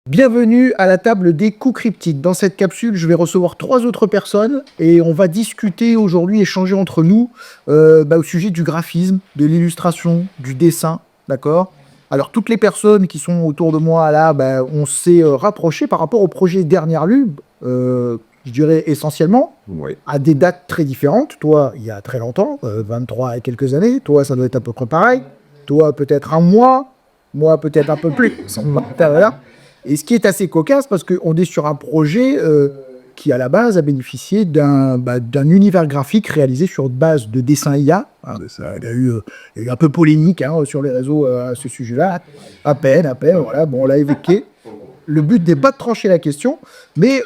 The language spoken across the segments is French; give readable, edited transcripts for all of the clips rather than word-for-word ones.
Bienvenue à la table des coups cryptiques. Dans cette capsule, je vais recevoir 3 autres personnes et on va discuter aujourd'hui, échanger entre nous au sujet du graphisme, de l'illustration, du dessin, d'accord? Alors, toutes les personnes qui sont autour de moi là, on s'est rapprochés par rapport au projet Dernière Lune, je dirais essentiellement, Oui. à des dates très différentes. Toi, il y a très longtemps, 23 et quelques années. Toi, ça doit être à peu près pareil. Toi, peut-être un mois. Moi, peut-être un peu plus. Voilà. Et ce qui est assez cocasse, parce qu'on est sur un projet qui, à la base, a bénéficié d'un univers graphique réalisé sur base de dessins IA. Il y a eu un peu polémique sur les réseaux à ce sujet-là. À peine, voilà, bon, on l'a évoqué. Le but n'est pas de trancher la question, mais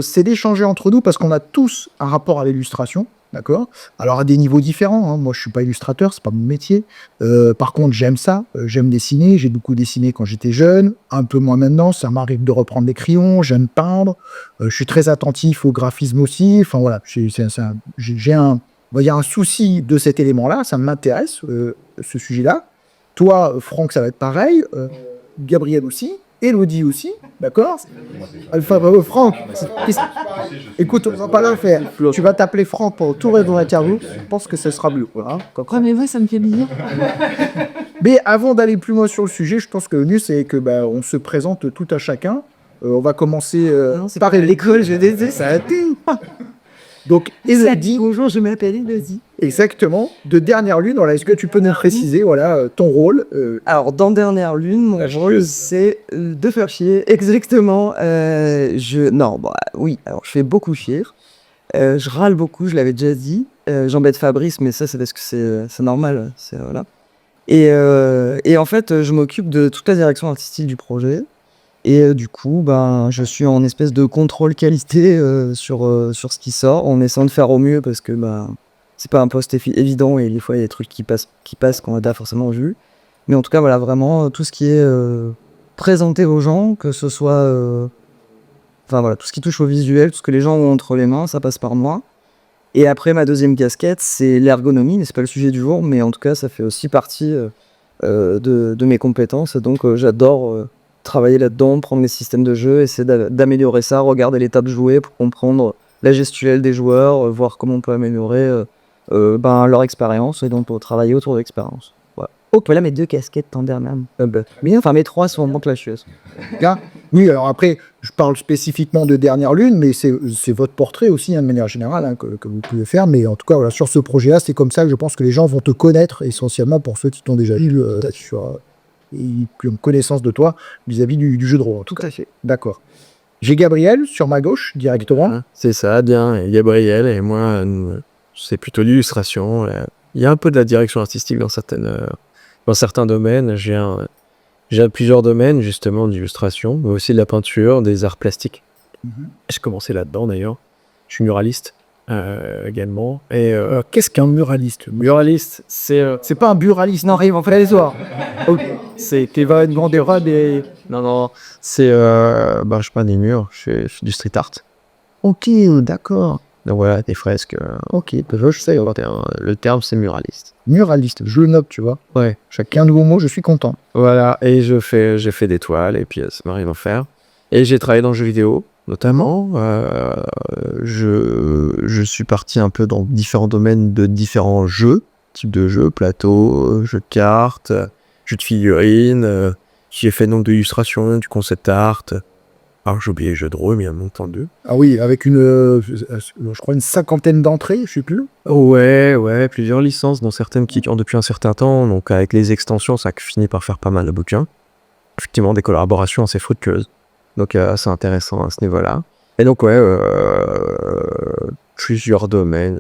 c'est d'échanger entre nous, parce qu'on a tous un rapport à l'illustration. D'accord. Alors à des niveaux différents. Moi, je suis pas illustrateur, c'est pas mon métier. Par contre, j'aime ça. J'aime dessiner. J'ai beaucoup dessiné quand j'étais jeune. Un peu moins maintenant. Ça m'arrive de reprendre des crayons. J'aime peindre. Je suis très attentif au graphisme aussi. Enfin voilà. J'ai un souci de cet élément-là. Ça m'intéresse ce sujet-là. Toi, Franck, ça va être pareil. Gabriel aussi. Elodie aussi, d'accord. Franck, écoute, on va pas le faire. Tu vas t'appeler Franck pour tout répondre à l'interview. Je pense que ce sera mieux. Hein. Ouais, mais ouais, ça me fait bizarre. Mais avant d'aller plus loin sur le sujet, je pense que le mieux, c'est que on se présente tout à chacun. On va commencer par l'école, je déteste ça. Donc, Elodie. Bonjour, je m'appelle Elodie. Exactement, de Dernière Lune. Voilà, est-ce que tu peux nous préciser ton rôle Alors, dans Dernière Lune, mon rôle, c'est de faire chier. Exactement. Oui, alors je fais beaucoup chier. Je râle beaucoup, je l'avais déjà dit. J'embête Fabrice, mais ça, c'est parce que c'est normal. Voilà. Et en fait, je m'occupe de toute la direction artistique du projet. Et du coup, je suis en espèce de contrôle qualité sur ce qui sort, en essayant de faire au mieux, parce que c'est pas un poste évident, et des fois il y a des trucs qui passent qu'on n'a pas forcément vu. Mais en tout cas, voilà, vraiment tout ce qui est présenté aux gens, que ce soit tout ce qui touche au visuel, tout ce que les gens ont entre les mains, ça passe par moi. Et après, ma deuxième casquette, c'est l'ergonomie, mais c'est pas le sujet du jour, mais en tout cas, ça fait aussi partie de mes compétences, et donc j'adore travailler là-dedans, prendre les systèmes de jeu, essayer d'améliorer ça, regarder l'état de jouer pour comprendre la gestuelle des joueurs, voir comment on peut améliorer leur expérience, et donc pour travailler autour de l'expérience. Voilà. Ok. Voilà mes 2 casquettes en dernière. Enfin, mes 3 sont vraiment clasheuses. Oui, alors après, je parle spécifiquement de Dernière Lune, mais c'est votre portrait aussi, de manière générale, que vous pouvez faire. Mais en tout cas, voilà, sur ce projet-là, c'est comme ça que je pense que les gens vont te connaître, essentiellement pour ceux qui t'ont déjà vu et qui ont connaissance de toi vis-à-vis du jeu de rôle. Tout à fait. D'accord. J'ai Gabriel sur ma gauche, directement. C'est ça, bien. Et Gabriel et moi, c'est plutôt l'illustration. Il y a un peu de la direction artistique dans certains domaines. J'ai plusieurs domaines, justement, d'illustration, mais aussi de la peinture, des arts plastiques. J'ai commencé là-dedans, d'ailleurs. Je suis muraliste également. Et Qu'est-ce qu'un muraliste? muraliste, c'est pas un buraliste. Non, arrive, on fait les soirs. Kevin Bandera des... Non, c'est je sais pas, des murs, je fais du street art. Ok, d'accord. Donc voilà, des fresques. Ok, je sais. Le terme, c'est muraliste. Muraliste, je le note, tu vois. Ouais. Chacun nouveau mot, je suis content. Voilà, et j'ai fait des toiles, et puis ça m'arrive d'en faire. Et j'ai travaillé dans le jeu vidéo, notamment. Je suis parti un peu dans différents domaines de différents jeux, types de jeux, plateaux, jeux de cartes, jeux de figurines. J'ai fait donc de l'illustration, du concept art. Alors j'ai oublié les jeux de rôle, mais il y en a longtemps d'eux. Ah oui, avec je crois une 50aine d'entrées, je sais plus. Ouais, plusieurs licences, dont certaines qui ont depuis un certain temps. Donc avec les extensions, ça a fini par faire pas mal de bouquins. Effectivement, des collaborations assez fructueuses. Donc assez intéressant à ce niveau-là. Et donc plusieurs domaines.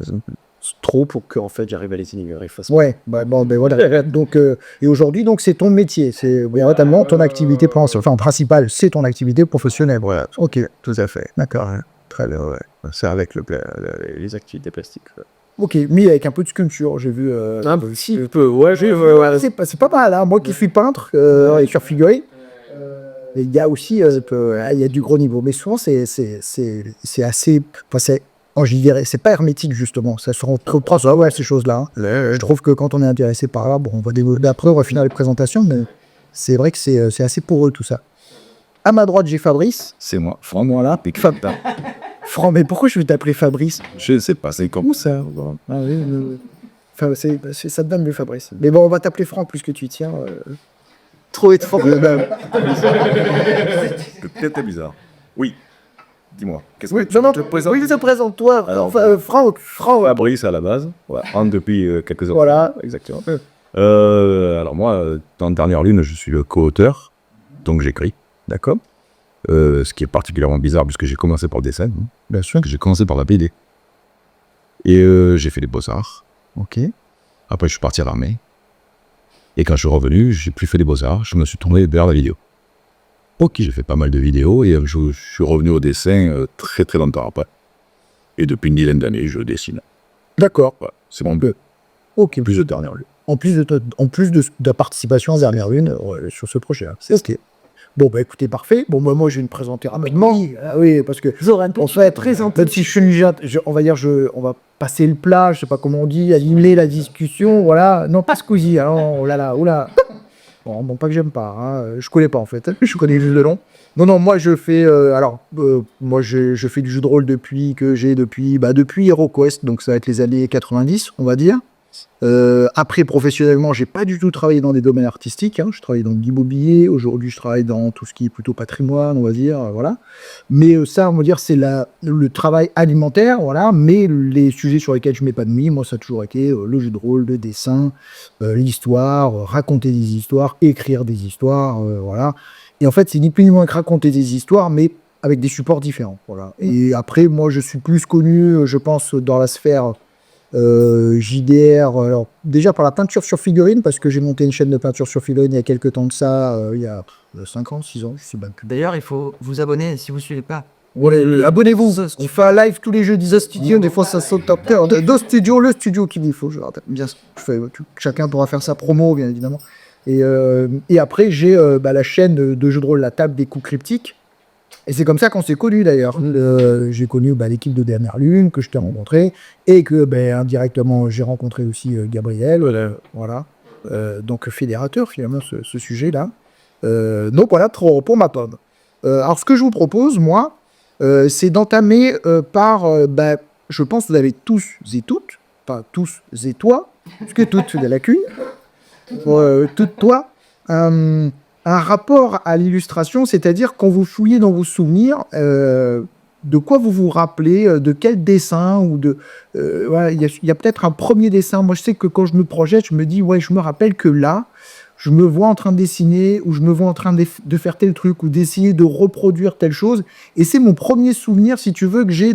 Trop pour que en fait j'arrive à les énumérer facilement. Ouais, voilà. Donc et aujourd'hui, donc c'est ton métier, c'est notamment ton activité principale, c'est ton activité professionnelle. Voilà, ok, tout à fait. D'accord. Ouais. Très bien, ouais. C'est avec les activités plastiques. Ouais. Ok, mais avec un peu de sculpture, j'ai vu. Un petit peu, ouais. C'est pas mal, hein. Moi qui suis peintre et sur figurine. Il y a aussi il y a du gros niveau, mais souvent c'est assez. Oh, j'y dirais, c'est pas hermétique justement, ça se reprend ça, ouais, ces choses-là. Hein. Je trouve que quand on est intéressé par là, bon, on va développer après, on va finir les présentations, mais c'est vrai que c'est assez poreux tout ça. À ma droite, j'ai Fabrice. C'est moi, Franck. Voilà. Franck, mais pourquoi je vais t'appeler Fabrice? Je ne sais pas, c'est comme ça. Ah oui, enfin, ça te donne mieux, Fabrice. Mais bon, on va t'appeler Franck plus que tu y tiens. Trop et trop. Peut-être c'est bizarre. Oui. Dis-moi, qu'est-ce Oui, que non, te présentes? oui, je te présente toi. Alors, Enfin, Franck. Fabrice à la base, Franck depuis quelques heures. Voilà, exactement. Alors moi, dans Dernière Lune, je suis le co-auteur, donc j'écris. D'accord. Ce qui est particulièrement bizarre puisque j'ai commencé par le dessin, Bien sûr. j'ai commencé par la BD. Et j'ai fait les beaux-arts. Ok. Après, je suis parti à l'armée. Et quand je suis revenu, j'ai plus fait les beaux-arts, je me suis tourné vers la vidéo. Ok, j'ai fait pas mal de vidéos et je suis revenu au dessin très très longtemps après. Et depuis une dizaine d'années, je dessine. D'accord. Voilà, c'est mon but. Ok. Plus de Dernière Lune. En plus de ta participation à Dernière Lune sur ce projet. C'est ok. Bon, bah écoutez, parfait. Bon, moi, je vais me présenter rapidement. Oui, parce que en fait, même si je suis on va dire, on va passer le plat, je sais pas comment on dit, animer la discussion, voilà. Non, pas Squeezie, alors, oh là là, oula. Bon, pas que j'aime pas, hein. Je connais pas en fait, je connais juste le nom. Non, moi je fais, moi je fais du jeu de rôle depuis HeroQuest, donc ça va être les années 90, on va dire. Après, professionnellement, j'ai pas du tout travaillé dans des domaines artistiques, hein. Je travaille dans l'immobilier, aujourd'hui je travaille dans tout ce qui est plutôt patrimoine, on va dire, voilà. Mais ça, on va dire, c'est le travail alimentaire, voilà, mais les sujets sur lesquels je m'épanouis, moi ça a toujours été le jeu de rôle, le dessin, l'histoire, raconter des histoires, écrire des histoires, voilà. Et en fait, c'est ni plus ni moins que raconter des histoires, mais avec des supports différents, voilà. Et après, moi, je suis plus connu, je pense, dans la sphère JDR, alors déjà par la peinture sur figurine, parce que j'ai monté une chaîne de peinture sur figurine il y a quelques temps de ça, il y a 5 ans, 6 ans, je sais pas. D'ailleurs, il faut vous abonner si vous ne suivez pas. Ouais, abonnez-vous, on fait un live tous les jeudis à Studio, des fois ça saute top terre. De Studio, le studio qu'il y faut, je rappelle. Bien sûr, chacun pourra faire sa promo, bien évidemment. Et après, j'ai la chaîne de jeux de rôle La Table des Coups Cryptiques. Et c'est comme ça qu'on s'est connus d'ailleurs. J'ai connu l'équipe de Dernière Lune, que je t'ai rencontré, et que indirectement j'ai rencontré aussi Gabriel, voilà. Donc fédérateur finalement ce sujet-là. Donc voilà, pour ma pomme. Alors ce que je vous propose, moi, c'est d'entamer par, je pense que vous avez tous et toutes, pas tous et toi, parce que toutes de la cuille, toutes toi, un rapport à l'illustration, c'est-à-dire quand vous fouillez dans vos souvenirs, de quoi vous vous rappelez, de quel dessin, ou voilà, il y a peut-être un premier dessin. Moi, je sais que quand je me projette, je me dis, ouais, je me rappelle que là, je me vois en train de dessiner, ou je me vois en train de faire tel truc, ou d'essayer de reproduire telle chose. Et c'est mon premier souvenir, si tu veux, que j'ai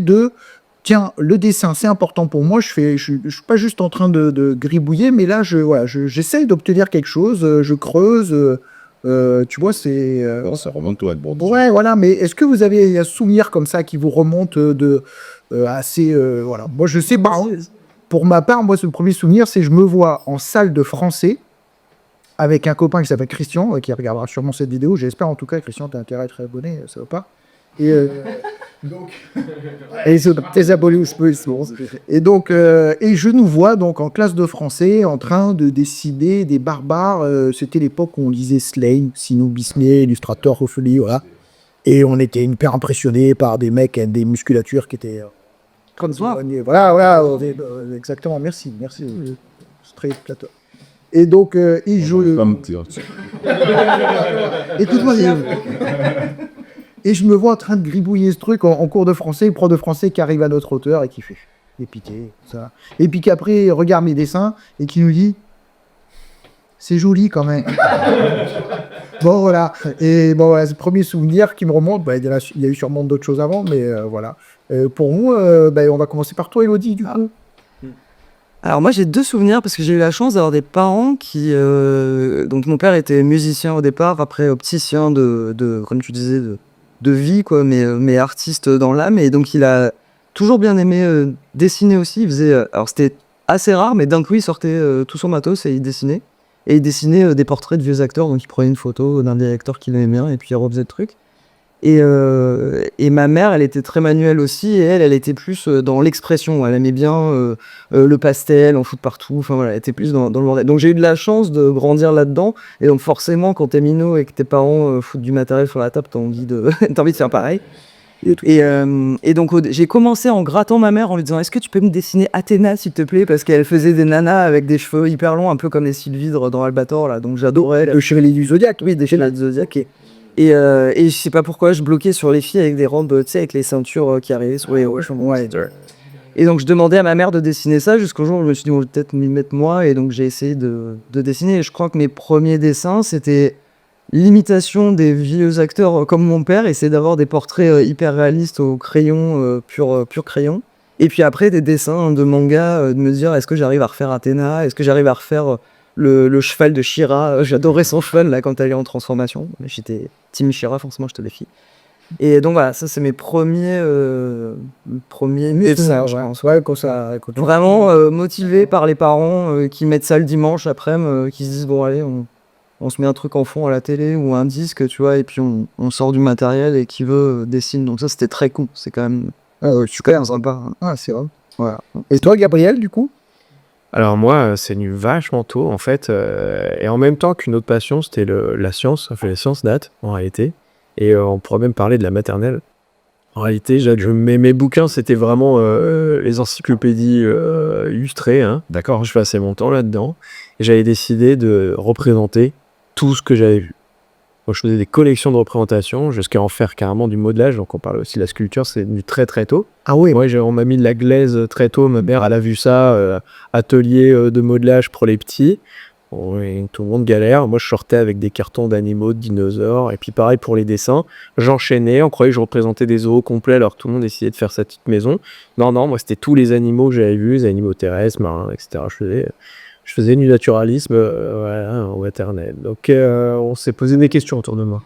tiens, le dessin, c'est important pour moi. Je suis pas juste en train de gribouiller, mais là, j'essaye d'obtenir quelque chose, je creuse. Tu vois, c'est... Ça remonte à être bon. Ouais, voilà, mais est-ce que vous avez un souvenir comme ça qui vous remonte assez... voilà. Moi, je sais pas. Pour ma part, moi, ce premier souvenir, c'est je me vois en salle de français avec un copain qui s'appelle Christian, qui regardera sûrement cette vidéo. J'espère en tout cas, Christian, t'as intérêt à être abonné, ça va pas. Et donc, tes abonnés où je peux, c'est bon. Et donc, et je nous vois donc en classe de français en train de dessiner des barbares. C'était l'époque où on lisait Slane, Sino Bisney, Illustrator, Ophélie, voilà. Et on était hyper impressionnés par des mecs avec des musculatures qui étaient Comme toi. Voilà, exactement. Merci. C'est très flatteur. Et donc, il joue. Écoute-moi bien. Et je me vois en train de gribouiller ce truc en cours de français, le prof de français qui arrive à notre hauteur et qui fait des piquets, ça. Et puis qu'après, il regarde mes dessins et qui nous dit c'est joli quand même. Bon, voilà. Et bon, voilà, c'est le premier souvenir qui me remonte. Il y a eu sûrement d'autres choses avant, mais voilà. Pour nous, on va commencer par toi, Elodie, du coup. Alors moi j'ai 2 souvenirs parce que j'ai eu la chance d'avoir des parents qui... donc mon père était musicien au départ, après opticien comme tu disais, de vie, quoi, mais artiste dans l'âme. Et donc il a toujours bien aimé dessiner aussi. Il faisait... alors c'était assez rare, mais d'un coup il sortait tout son matos et il dessinait. Et il dessinait des portraits de vieux acteurs, donc il prenait une photo d'un vieil acteur qu'il aimait bien et puis il refaisait le truc. Et ma mère, elle était très manuelle aussi, et elle était plus dans l'expression. Elle aimait bien le pastel, en foutre partout. Enfin voilà, elle était plus dans le bordel. Donc j'ai eu de la chance de grandir là-dedans. Et donc forcément, quand t'es minot et que tes parents foutent du matériel sur la table, t'as envie de faire pareil. Et donc j'ai commencé en grattant ma mère en lui disant: est-ce que tu peux me dessiner Athéna s'il te plaît, parce qu'elle faisait des nanas avec des cheveux hyper longs, un peu comme les Sylvidre dans Albator là, donc j'adorais Le chevalier du Zodiac. oui, des chevaliers du Zodiac. Et je sais pas pourquoi je bloquais sur les filles avec des robes, tu sais, avec les ceintures qui arrivaient sur les hauts. Et donc je demandais à ma mère de dessiner ça jusqu'au jour où je me suis dit: on va peut-être m'y mettre moi. Et donc j'ai essayé de dessiner, et je crois que mes premiers dessins c'était l'imitation des vieux acteurs comme mon père, essayer d'avoir des portraits hyper réalistes au crayon, pur crayon. Et puis après des dessins de manga, de me dire: est-ce que j'arrive à refaire Athéna, est-ce que j'arrive à refaire le cheval de Shira. J'adorais son cheval là quand elle est en transformation. J'étais team Shira, forcément je te défie. Et donc voilà, ça c'est mes premiers dessins, je pense. Ouais, quand ça. Écoute, Vraiment motivé par les parents qui mettent ça le dimanche après-midi, qui se disent: bon allez, on se met un truc en fond à la télé ou un disque, tu vois, et puis on sort du matériel, et qui veut dessine. Donc ça c'était très cool, c'est quand même super sympa. Ah, c'est vrai. Voilà. Et toi, Gabriel, du coup? Alors moi, c'est venu vachement tôt en fait, et en même temps qu'une autre passion, c'était la science, enfin les sciences nat en réalité, et on pourrait même parler de la maternelle. En réalité, mes bouquins, c'était vraiment les encyclopédies illustrées, hein. D'accord, je passais mon temps là-dedans, et j'avais décidé de représenter tout ce que j'avais vu. Donc, je faisais des collections de représentations jusqu'à en faire carrément du modelage. Donc on parle aussi de la sculpture, c'est venu très très tôt. Ah oui. Ouais, on m'a mis de la glaise très tôt. Ma mère, elle a vu ça, atelier de modelage pour les petits. Bon, et tout le monde galère. Moi, je sortais avec des cartons d'animaux, de dinosaures. Et puis pareil pour les dessins. J'enchaînais, on croyait que je représentais des zoos complets alors que tout le monde essayait de faire sa petite maison. Non, moi, c'était tous les animaux que j'avais vus, les animaux terrestres, marins, etc. Je faisais du naturalisme voilà, en maternelle. Donc, on s'est posé des questions autour de moi.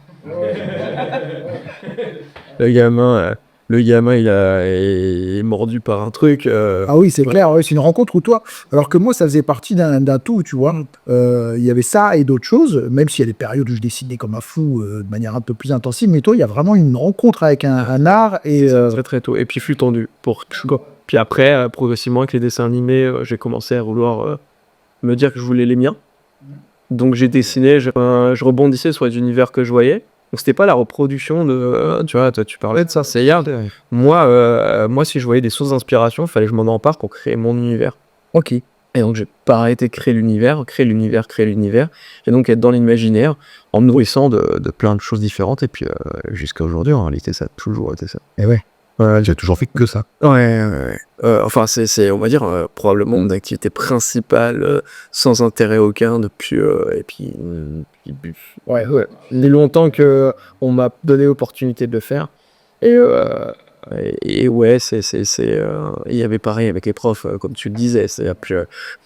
Le gamin, il est mordu par un truc. Ah oui, c'est clair, ouais, c'est une rencontre où toi, alors que moi, ça faisait partie d'un tout, tu vois. Il y avait ça et d'autres choses, même s'il y a des périodes où je dessinais comme un fou de manière un peu plus intensive, mais toi, il y a vraiment une rencontre avec un art et. Très très tôt. Et puis, flux tendu. Puis après, progressivement, avec les dessins animés, j'ai commencé à vouloir me dire que je voulais les miens. Donc, j'ai dessiné, je rebondissais sur les univers que je voyais. Donc c'était pas la reproduction de... tu vois, toi, tu parlais de ça, c'est hier. Moi, si je voyais des sources d'inspiration, il fallait que je m'en empare pour créer mon univers. Ok. Et donc j'ai pas arrêté de créer l'univers. Et donc être dans l'imaginaire, en me nourrissant de plein de choses différentes. Et puis jusqu'à aujourd'hui, en réalité, ça a toujours été ça. Et ouais. J'ai toujours fait que ça. Ouais. Enfin, c'est, on va dire, probablement mon activité principale, sans intérêt aucun depuis. Et puis, ouais. Il y a longtemps que on m'a donné l'opportunité de le faire. Et ouais, il y avait pareil avec les profs, comme tu le disais.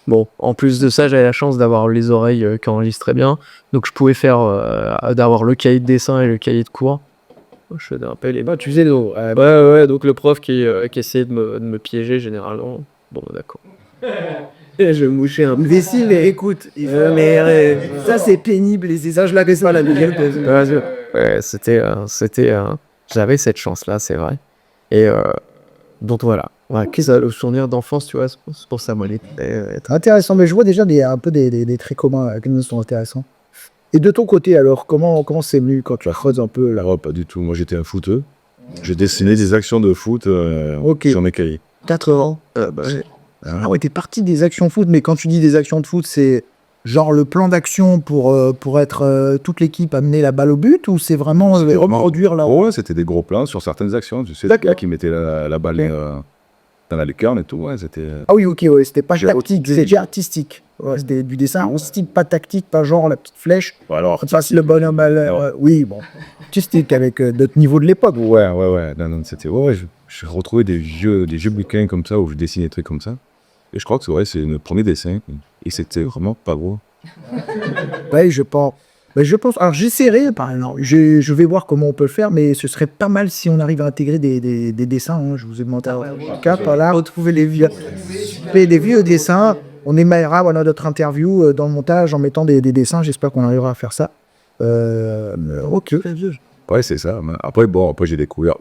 Bon, en plus de ça, j'avais la chance d'avoir les oreilles qui enregistraient bien, donc je pouvais d'avoir le cahier de dessin et le cahier de cours. Je faisais un peu les bas, tu faisais donc. Ouais, donc le prof qui essayait de me piéger généralement. Bon, d'accord. Et je mouchais un peu. Vessie, mais écoute, ça c'est pénible, les essages là que ça, la gueule. Ouais, j'avais cette chance-là, c'est vrai. Et donc voilà. Ouais, qu'est-ce que le souvenir d'enfance, tu vois, c'est pour ça, moi, Intéressant, mais je vois déjà un peu des traits communs qui nous sont intéressants. Et de ton côté, alors, comment c'est venu quand tu creuses un peu là? Alors, pas du tout. Moi, j'étais un footeux. J'ai dessiné des actions de foot sur mes cahiers. 4 ans. Ah ouais, t'es parti des actions foot, mais quand tu dis des actions de foot, c'est genre le plan d'action pour être toute l'équipe amener la balle au but, ou c'est vraiment reproduire là? Ouais, c'était des gros plans sur certaines actions. Tu sais, qui mettaient la balle dans la lucarne et tout. Ouais, c'était. Ah oui, ok, ouais, c'était pas tactique, c'était artistique. Ouais, c'était du dessin artistique, pas tactique, pas genre la petite flèche. Bon, alors. Enfin, si le bonhomme. Oui, bon. Artistique avec notre niveau de l'époque. Ouais. Non, c'était. Ouais, j'ai retrouvé des vieux bouquins comme ça où je dessinais des trucs comme ça. Et je crois que c'est le premier dessin. Et c'était vraiment pas beau. Ouais, je pense. Alors j'essaierai, par exemple, je vais voir comment on peut le faire, mais ce serait pas mal si on arrive à intégrer des dessins. Hein. Je vous ai demandé en cas par là, retrouver les vieux dessins. On émaillera notre interview dans le montage en mettant des dessins. J'espère qu'on arrivera à faire ça. Ok. après, c'est ça. Mais après, j'ai découvert.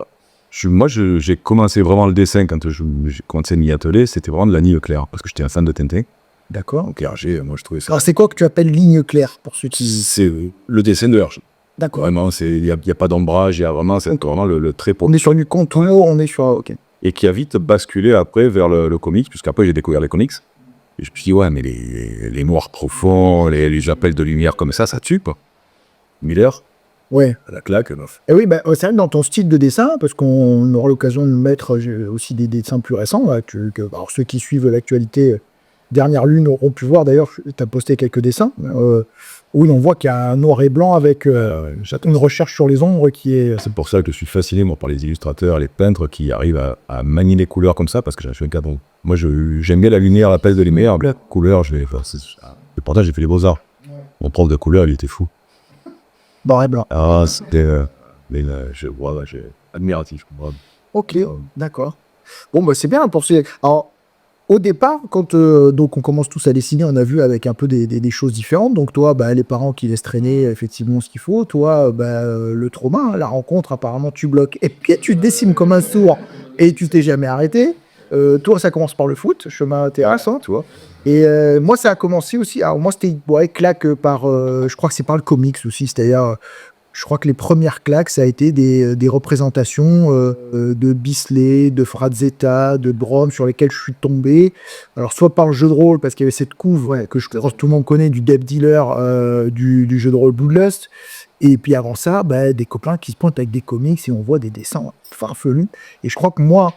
J'ai commencé vraiment le dessin quand j'ai commencé à m'y atteler. C'était vraiment de la ligne claire parce que j'étais un fan de Tintin. D'accord. Donc Hergé, moi, je trouvais ça. Alors, c'est quoi que tu appelles ligne claire pour ceux qui... C'est le dessin de Hergé. D'accord. Vraiment, il y a pas d'ombrage, il y a vraiment, c'est vraiment le trait pour. On est sur du contour, on est sur... Ok. Et qui a vite basculé après vers le comics, puisqu'après j'ai découvert les comics. Et je me suis dit, ouais, mais les noirs profonds, les appels de lumière comme ça tue, quoi. Miller, Ouais. à la claque, bof. Et oui, bah, c'est vrai que dans ton style de dessin, parce qu'on aura l'occasion de mettre aussi des dessins plus récents, là, alors ceux qui suivent l'actualité Dernière Lune auront pu voir, d'ailleurs, tu as posté quelques dessins, où on voit qu'il y a un noir et blanc avec une recherche sur les ombres qui est... C'est pour ça que je suis fasciné, moi, par les illustrateurs, les peintres qui arrivent à manier les couleurs comme ça, parce que j'ai fait un cadre. Moi, j'aime bien la lumière, la pelle de lumière, la couleur, et pourtant, j'ai fait les beaux-arts. Mon prof de couleur, il était fou. Noir et blanc. Ah, c'était... j'ai admiratif. Voilà. Ok, d'accord. Bon, bah, c'est bien pour ces... Alors, au départ, quand donc on commence tous à dessiner, on a vu avec un peu des choses différentes. Donc toi, bah, les parents qui laissent traîner effectivement ce qu'il faut. Toi, bah, le trauma, hein, la rencontre, apparemment, tu bloques. Et puis tu dessines comme un sourd et tu t'es jamais arrêté. Toi, ça commence par le foot, chemin intéressant, tu vois. Et moi, ça a commencé aussi. Alors moi, c'était claque par... je crois que c'est par le comics aussi. C'est-à-dire... je crois que les premières claques, ça a été des représentations de Bisley, de Frazetta, de Brom, sur lesquelles je suis tombé. Alors, soit par le jeu de rôle, parce qu'il y avait cette couve que tout le monde connaît, du Dev Dealer, du jeu de rôle Bloodlust. Et puis avant ça, bah, des copains qui se pointent avec des comics et on voit des dessins farfelus. Et je crois que moi,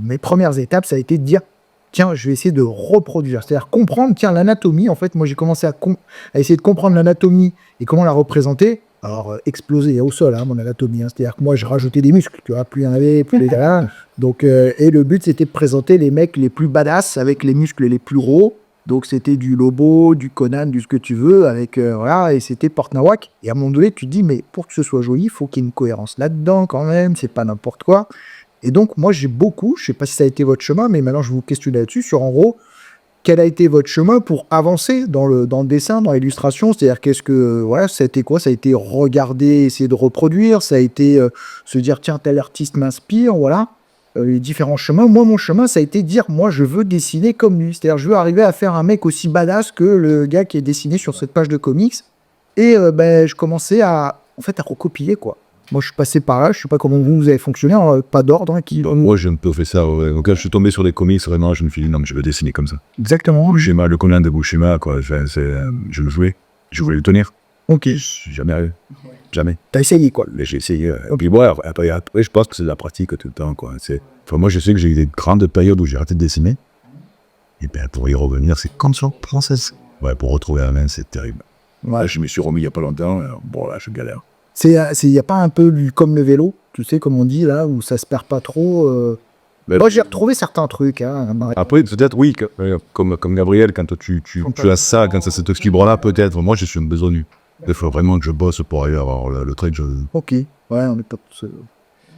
mes premières étapes, ça a été de dire, tiens, je vais essayer de reproduire. C'est-à-dire comprendre, tiens, l'anatomie. En fait, moi, j'ai commencé à essayer de comprendre l'anatomie et comment la représenter. Alors, exploser au sol, hein, mon anatomie. Hein. C'est-à-dire que moi, je rajoutais des muscles, tu vois, plus il y en avait, plus les... Donc, et le but, c'était de présenter les mecs les plus badass avec les muscles les plus gros. Donc, c'était du Lobo, du Conan, du ce que tu veux, avec, voilà, et c'était Porte-Nawak. Et à un moment donné, tu te dis, mais pour que ce soit joli, il faut qu'il y ait une cohérence là-dedans, quand même, c'est pas n'importe quoi. Et donc, moi, j'ai beaucoup, je sais pas si ça a été votre chemin, mais maintenant, je vous questionne là-dessus, sur en gros, quel a été votre chemin pour avancer dans le dessin, dans l'illustration? C'est-à-dire, voilà, ça a été quoi? Ça a été regarder, essayer de reproduire, ça a été se dire, tiens, tel artiste m'inspire, voilà, les différents chemins. Moi, mon chemin, ça a été dire, moi, je veux dessiner comme lui. C'est-à-dire, je veux arriver à faire un mec aussi badass que le gars qui est dessiné sur cette page de comics. Et je commençais à recopier, quoi. Moi, je suis passé par là, je sais pas comment vous avez fonctionné, hein, pas d'ordre. Hein, Moi, j'ai un peu fait ça. Ouais. Quand je suis tombé sur des comics, vraiment, je me suis dit, non, mais je veux dessiner comme ça. Exactement. Le Conan de Buscema, quoi. Enfin, je le jouais. Je voulais le tenir. Ok. Jamais arrivé. Jamais. T'as essayé, quoi. Mais j'ai essayé. Et puis, ouais, après, je pense que c'est de la pratique tout le temps, quoi. Moi, je sais que j'ai eu des grandes périodes où j'ai arrêté de dessiner. Et bien, pour y revenir, c'est canson française. Ouais, pour retrouver la main, c'est terrible. Ouais. Là, je me suis remis il n'y a pas longtemps. Bon, là, je galère. Il n'y a pas un peu comme le vélo, tu sais, comme on dit, là, où ça se perd pas trop. Moi, j'ai retrouvé certains trucs. Hein. Après, peut-être, oui, comme Gabriel, quand tu as ça, quand ça cet équilibre-là, peut-être. Moi, je suis un besognu. Il faut vraiment que je bosse pour aller avoir le trait que je... Ok, ouais, on n'est pas tous...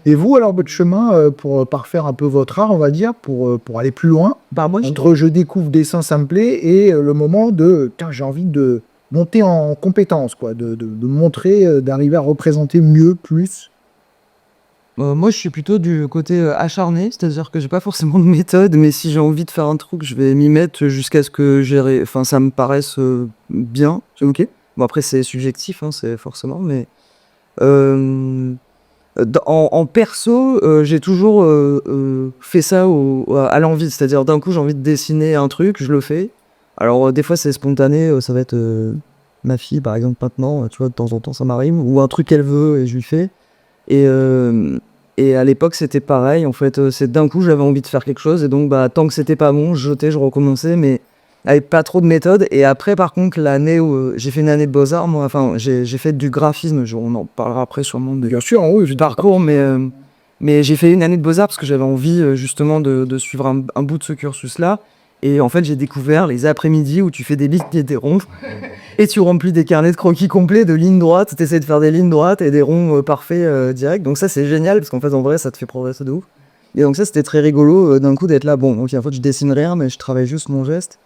Et vous, alors, votre chemin pour parfaire un peu votre art, on va dire, pour aller plus loin, Bah, moi, entre je découvre dessin, ça me plaît, et le moment de, tiens, j'ai envie de monter en compétence, quoi, de montrer, d'arriver à représenter mieux, plus. Moi, je suis plutôt du côté acharné, c'est-à-dire que j'ai pas forcément de méthode, mais si j'ai envie de faire un truc, je vais m'y mettre jusqu'à ce que ça me paraisse bien. Ok. Bon, après, c'est subjectif, hein, c'est forcément, mais en perso, j'ai toujours fait ça à l'envie, c'est-à-dire d'un coup, j'ai envie de dessiner un truc, je le fais. Alors, des fois, c'est spontané, ça va être ma fille, par exemple, maintenant, tu vois, de temps en temps, ça m'arrive, ou un truc qu'elle veut et je lui fais. Et à l'époque, c'était pareil, en fait, c'est d'un coup, j'avais envie de faire quelque chose, et donc, bah, tant que c'était pas bon, je jetais, je recommençais, mais avec pas trop de méthode. Et après, par contre, l'année où j'ai fait une année de Beaux-Arts, moi, enfin, j'ai fait du graphisme, on en parlera après sûrement Bien sûr, oui, du parcours, mais j'ai fait une année de Beaux-Arts parce que j'avais envie, justement, de suivre un bout de ce cursus-là. Et en fait, j'ai découvert les après-midi où tu fais des lignes et des ronds, et tu remplis des carnets de croquis complets de lignes droites, tu essaies de faire des lignes droites et des ronds parfaits direct. Donc ça, c'est génial, parce qu'en fait, en vrai, ça te fait progresser de ouf. Et donc ça, c'était très rigolo, d'un coup, d'être là, bon, ok, en fait, je dessine rien, mais je travaille juste mon geste.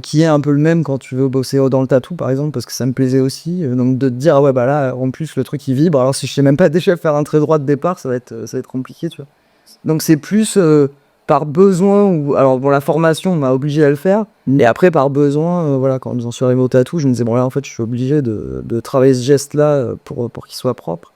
qui est un peu le même quand tu veux bosser dans le tatou par exemple, parce que ça me plaisait aussi. Donc de te dire, ah ouais, bah là, en plus, le truc il vibre. Alors si je sais même pas déjà faire un trait droit de départ, ça va être compliqué, tu vois. Donc c'est plus par besoin, ou alors bon, la formation m'a obligé à le faire, et après par besoin, voilà, quand j'en suis arrivé au tatou, je me disais, bon là en fait, je suis obligé de travailler ce geste-là pour qu'il soit propre.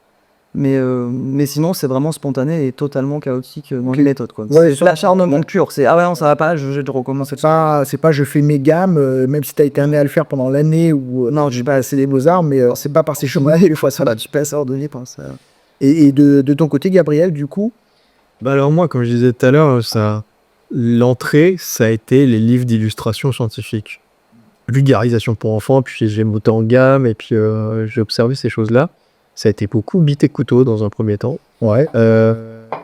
Mais sinon, c'est vraiment spontané et totalement chaotique dans les méthodes, quoi. Ouais, C'est l'acharnement pur. C'est, ah ouais, non, ça va pas, je vais recommencer. C'est pas je fais mes gammes, même si t'as été amené à le faire pendant l'année ou non, j'ai pas assez les beaux-arts, mais c'est pas par ces chemins-là, des fois ça va. Tu peux assez ordonner par ça. Et de ton côté, Gabriel, du coup, Bah alors moi, comme je disais tout à l'heure, l'entrée, ça a été les livres d'illustration scientifique. Vulgarisation pour enfants, puis j'ai monté en gamme, et puis j'ai observé ces choses-là. Ça a été beaucoup bite et couteau dans un premier temps. ouais.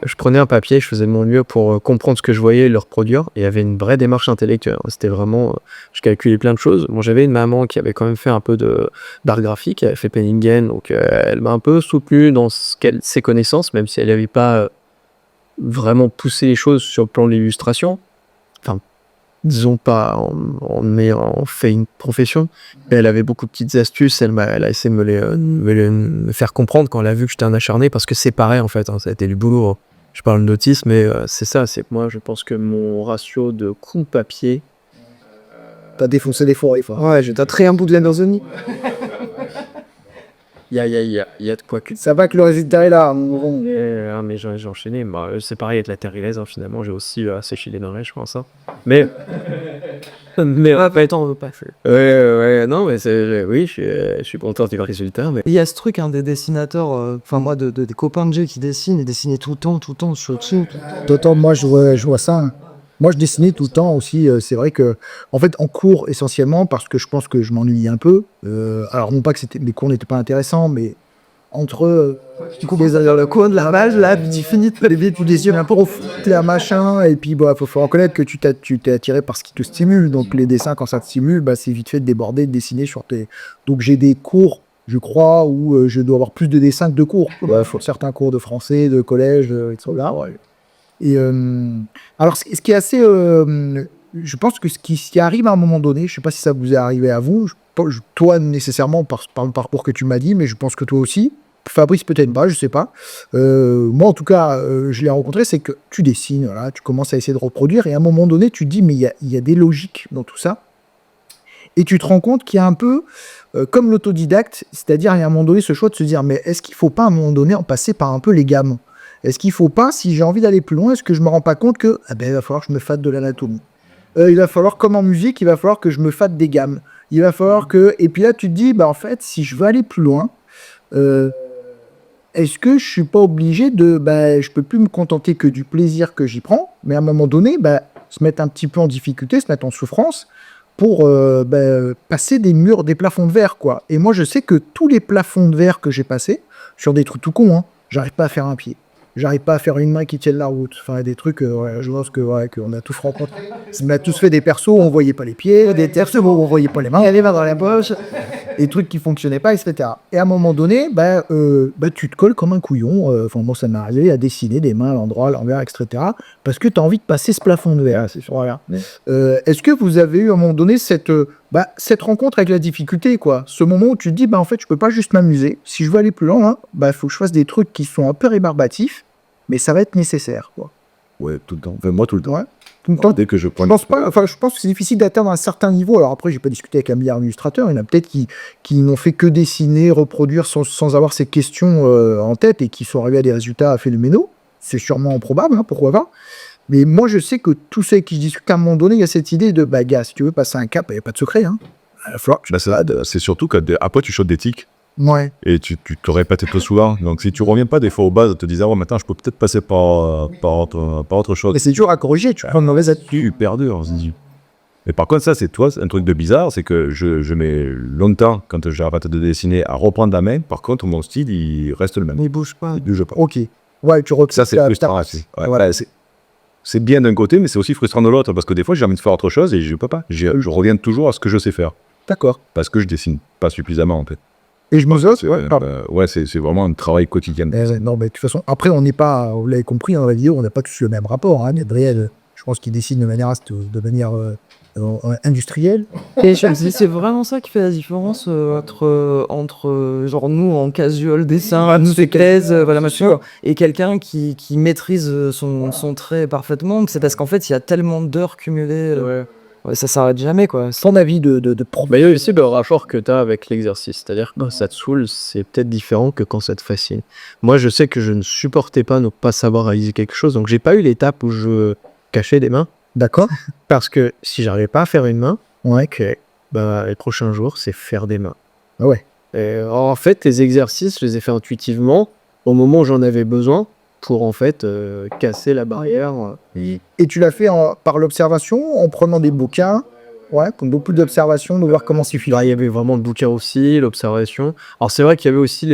Je prenais un papier, je faisais de mon mieux pour comprendre ce que je voyais et le reproduire. Et il y avait une vraie démarche intellectuelle. C'était vraiment... je calculais plein de choses. Bon, j'avais une maman qui avait quand même fait un peu d'art graphique, elle avait fait Penningen, donc elle m'a un peu soutenu dans ses connaissances, même si elle n'avait pas vraiment poussé les choses sur le plan de l'illustration. Enfin, disons pas en ayant fait une profession. Mais elle avait beaucoup de petites astuces, elle a essayé de me faire comprendre quand elle a vu que j'étais un acharné, parce que c'est pareil en fait, hein, ça a été du boulot. Hein. Je parle d'autisme, mais c'est ça, c'est que moi je pense que mon ratio de coups de papier... T'as défoncé des forêts, quoi. Ouais, j'ai tatoué un bout de laine dans un nid. Il y a de quoi que... Ça va que le résultat est là. mais j'ai enchaîné. Bah, c'est pareil avec la terre finalement, j'ai aussi séché les dents, je pense. Hein. Mais... mais Ah, pas on veut pas faire. ouais, non, mais oui, je suis content du résultat. Mais... Il y a ce truc, hein, des dessinateurs, enfin moi, des copains de jeu qui dessinent et dessinaient tout le temps sur tout. D'autant, moi, je vois ça. Hein. Moi, je dessinais tout le temps aussi. C'est vrai que, en fait, en cours, essentiellement, parce que je pense que je m'ennuyais un peu. Alors, non pas que mes cours n'étaient pas intéressants, mais entre... Du coup, dans le coin de la page, là, tu finis de lever tous les yeux un peu au foot, un machin, et puis bah, faut reconnaître que tu t'es attiré par ce qui te stimule. Donc, les dessins, quand ça te stimule, bah, c'est vite fait de déborder, de dessiner sur tes... Donc, j'ai des cours, je crois, où je dois avoir plus de dessins que de cours. Bah, faut certains cours de français, de collège, etc. Ouais. Et alors, ce qui est assez... je pense que ce qui arrive à un moment donné, je sais pas si ça vous est arrivé à vous, toi nécessairement par le parcours que tu m'as dit, mais je pense que toi aussi, Fabrice peut-être pas, je sais pas. Moi en tout cas, je l'ai rencontré, c'est que tu dessines, voilà, tu commences à essayer de reproduire, et à un moment donné, tu te dis, mais il y a des logiques dans tout ça. Et tu te rends compte qu'il y a un peu comme l'autodidacte, c'est-à-dire il y a un moment donné ce choix de se dire, mais est-ce qu'il faut pas à un moment donné en passer par un peu les gammes? Est-ce qu'il faut pas, si j'ai envie d'aller plus loin, est-ce que je me rends pas compte que il va falloir que je me fatte de l'anatomie, il va falloir, comme en musique, il va falloir que je me fatte des gammes, il va falloir que... Et puis là, tu te dis, bah en fait, si je veux aller plus loin, est-ce que je suis pas obligé de... je peux plus me contenter que du plaisir que j'y prends, mais à un moment donné, se mettre un petit peu en difficulté, se mettre en souffrance, pour passer des murs, des plafonds de verre, quoi. Et moi, je sais que tous les plafonds de verre que j'ai passés, sur des trucs tout cons, hein, j'arrive pas à faire un pied. J'arrive pas à faire une main qui tienne la route. Enfin, des trucs, je pense qu'on a tous rencontré. On a tous fait des persos où on voyait pas les pieds, des persos où on voyait pas les mains, les mains dans la poche, des trucs qui fonctionnaient pas, etc. Et à un moment donné, tu te colles comme un couillon. Enfin, moi, ça m'est arrivé à dessiner des mains à l'endroit, à l'envers, etc. Parce que tu as envie de passer ce plafond de verre. C'est sûr, regarde. Est-ce que vous avez eu à un moment donné cette rencontre avec la difficulté, quoi? Ce moment où tu te dis, en fait, je peux pas juste m'amuser. Si je veux aller plus loin, faut que je fasse des trucs qui sont un peu rébarbatifs, mais ça va être nécessaire, quoi. Ouais, tout le temps. Enfin, moi, tout le temps. Ouais. Tout le temps. Dès que je prends... Je pense que c'est difficile d'atteindre un certain niveau. Alors après, j'ai pas discuté avec un milliard d'illustrateurs. Il y en a peut-être qui n'ont fait que dessiner, reproduire sans avoir ces questions en tête et qui sont arrivés à des résultats phénoménaux. C'est sûrement probable, hein, pourquoi pas. Mais moi, je sais que tous ceux qui je discute, à un moment donné, il y a cette idée de, gars, si tu veux passer un cap, il n'y a pas de secret, hein. Il va falloir que c'est surtout qu'après, tu sautes des tics. Ouais. Et tu te répètes tout souvent. Donc, si tu reviens pas des fois aux bases, te disant, maintenant, je peux peut-être passer par autre chose. Mais c'est dur à corriger, tu vois. Une mauvaise attitude. Super dur, on se dit. Mais par contre, ça, c'est un truc de bizarre, c'est que je mets longtemps, quand j'arrête de dessiner, à reprendre la main. Par contre, mon style, il reste le même. Il bouge pas. Il bouge pas. Ok. Ouais, tu recrées. Ça, c'est frustrant. Ouais, voilà, c'est bien d'un côté, mais c'est aussi frustrant de l'autre, parce que des fois, j'ai envie de faire autre chose et je peux pas. Je reviens toujours à ce que je sais faire. D'accord. Parce que je dessine pas suffisamment, en fait. Et je me dis, c'est vraiment un travail quotidien. Non, mais de toute façon, après, on n'est pas, vous l'avez compris dans la vidéo, on n'a pas tous le même rapport, hein, Gabriel. Je Je pense qu'ils dessinent de manière industrielle. Et je me dis, c'est vraiment ça qui fait la différence entre genre nous en casual dessin, à nous voilà machin, et quelqu'un qui maîtrise son trait parfaitement. C'est parce qu'en fait, il y a tellement d'heures cumulées. Ouais, ça s'arrête jamais, quoi. Ton avis de pro. Bah, il y a aussi le rapport que tu as avec l'exercice. C'est-à-dire que quand ça te saoule, c'est peut-être différent que quand ça te fascine. Moi, je sais que je ne supportais pas ne pas savoir réaliser quelque chose. Donc, j'ai pas eu l'étape où je cachais des mains. D'accord. Parce que si j'arrivais pas à faire une main, Ouais. bah, les prochains jours, c'est faire des mains. Ah ouais. Et, en fait, les exercices, je les ai fait intuitivement au moment où j'en avais besoin pour en fait casser la barrière. Et tu l'as fait par l'observation, en prenant des bouquins. Ouais, comme beaucoup d'observations, de voir comment c'est filé. Il y avait vraiment le bouquin aussi, l'observation. Alors c'est vrai qu'il y avait aussi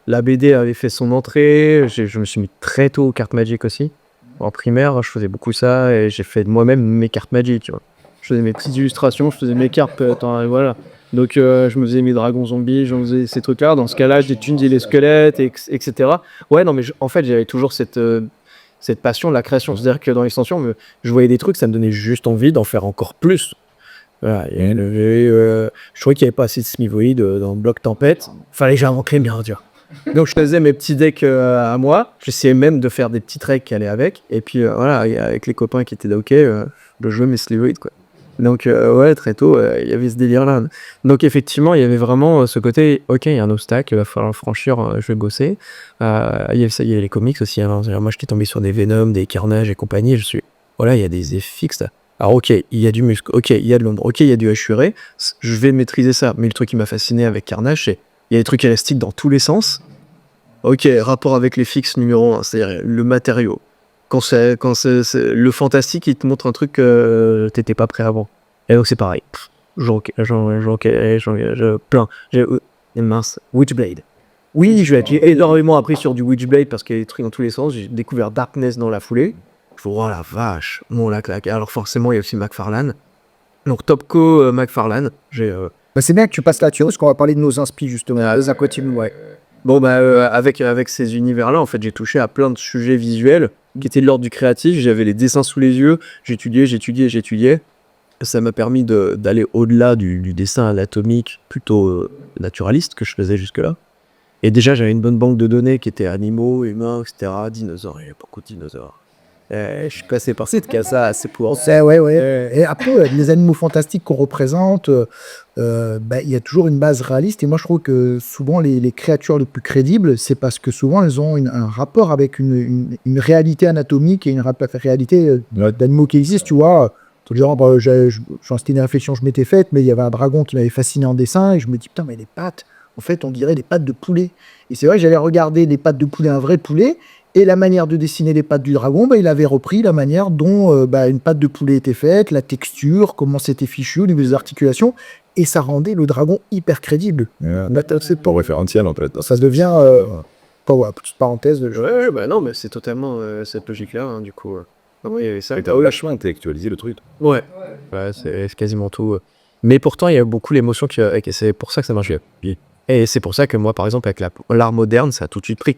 la BD avait fait son entrée. Je me suis mis très tôt aux cartes Magic aussi. En primaire, je faisais beaucoup ça et j'ai fait moi-même mes cartes Magic. Tu vois. Je faisais mes petites illustrations, je faisais mes cartes. Et voilà. Donc je me faisais mes dragons zombies, je faisais ces trucs-là. Dans ce cas-là, j'étudiais les squelettes, etc. Ouais, non, mais en fait, j'avais toujours cette passion de la création. C'est-à-dire que dans l'extension, je voyais des trucs, ça me donnait juste envie d'en faire encore plus. Voilà, je trouvais qu'il n'y avait pas assez de Smivoid dans Bloc Tempête. Fallait que j'en crée bien, tu vois. Donc je faisais mes petits decks à moi. J'essayais même de faire des petits treks qui allaient avec. Et puis voilà, avec les copains qui étaient là, ok, je jouais mes Smivoid, quoi. Donc ouais, très tôt, il y avait ce délire-là. Donc effectivement, il y avait vraiment ce côté, ok, il y a un obstacle, il va falloir le franchir, je vais bosser. Il y avait les comics aussi. Hein. Moi, j'étais tombé sur des Venom, des Carnage et compagnie. Voilà, il y a des FX là. Alors ok, il y a du muscle, ok, il y a de l'ombre, ok, il y a du hachuré, je vais maîtriser ça. Mais le truc qui m'a fasciné avec Carnage, c'est il y a des trucs élastiques dans tous les sens. Ok, rapport avec les fixes numéro 1, c'est-à-dire le matériau. Quand c'est le fantastique, il te montre un truc que t'étais pas prêt avant. Et donc c'est pareil. Plein. Mince, Witchblade. Oui, j'ai énormément appris sur du Witchblade parce qu'il y a des trucs dans tous les sens. J'ai découvert Darkness dans la foulée. Oh la vache, mon la claque. Alors forcément, il y a aussi McFarlane. Donc Topco, McFarlane. C'est bien que tu passes là-dessus, parce qu'on va parler de nos inspi justement. Les Aquatium, ouais. Bon, avec ces univers-là, en fait, j'ai touché à plein de sujets visuels qui étaient de l'ordre du créatif. J'avais les dessins sous les yeux. J'étudiais. Ça m'a permis d'aller au-delà du dessin anatomique plutôt naturaliste que je faisais jusque-là. Et déjà, j'avais une bonne banque de données qui étaient animaux, humains, etc. Dinosaures, il y avait beaucoup de dinosaures. Je suis passé par cette case-là assez pour. Ouais. Et après, les animaux fantastiques qu'on représente, il y a toujours une base réaliste. Et moi, je trouve que souvent, les créatures les plus crédibles, c'est parce que souvent, elles ont un rapport avec une réalité anatomique et une réalité d'animaux qui existent, tu vois. Genre, c'était une réflexion que je m'étais faite, mais il y avait un dragon qui m'avait fasciné en dessin, et je me dis, putain, mais les pattes, en fait, on dirait des pattes de poulet. Et c'est vrai que j'allais regarder les pattes de poulet, un vrai poulet, et la manière de dessiner les pattes du dragon, il avait repris la manière dont une patte de poulet était faite, la texture, comment c'était fichu au niveau des articulations, et ça rendait le dragon hyper crédible. C'est pas référentiel, en fait. Ça devient... petite parenthèse. Ouais, non, mais c'est totalement cette logique-là, hein, du coup. Oui, ça. Et t'as vachement intellectualisé le truc. Ouais, c'est quasiment tout. Mais pourtant, il y a beaucoup l'émotion et c'est pour ça que ça marche bien. Et c'est pour ça que moi, par exemple, avec l'art moderne, ça a tout de suite pris.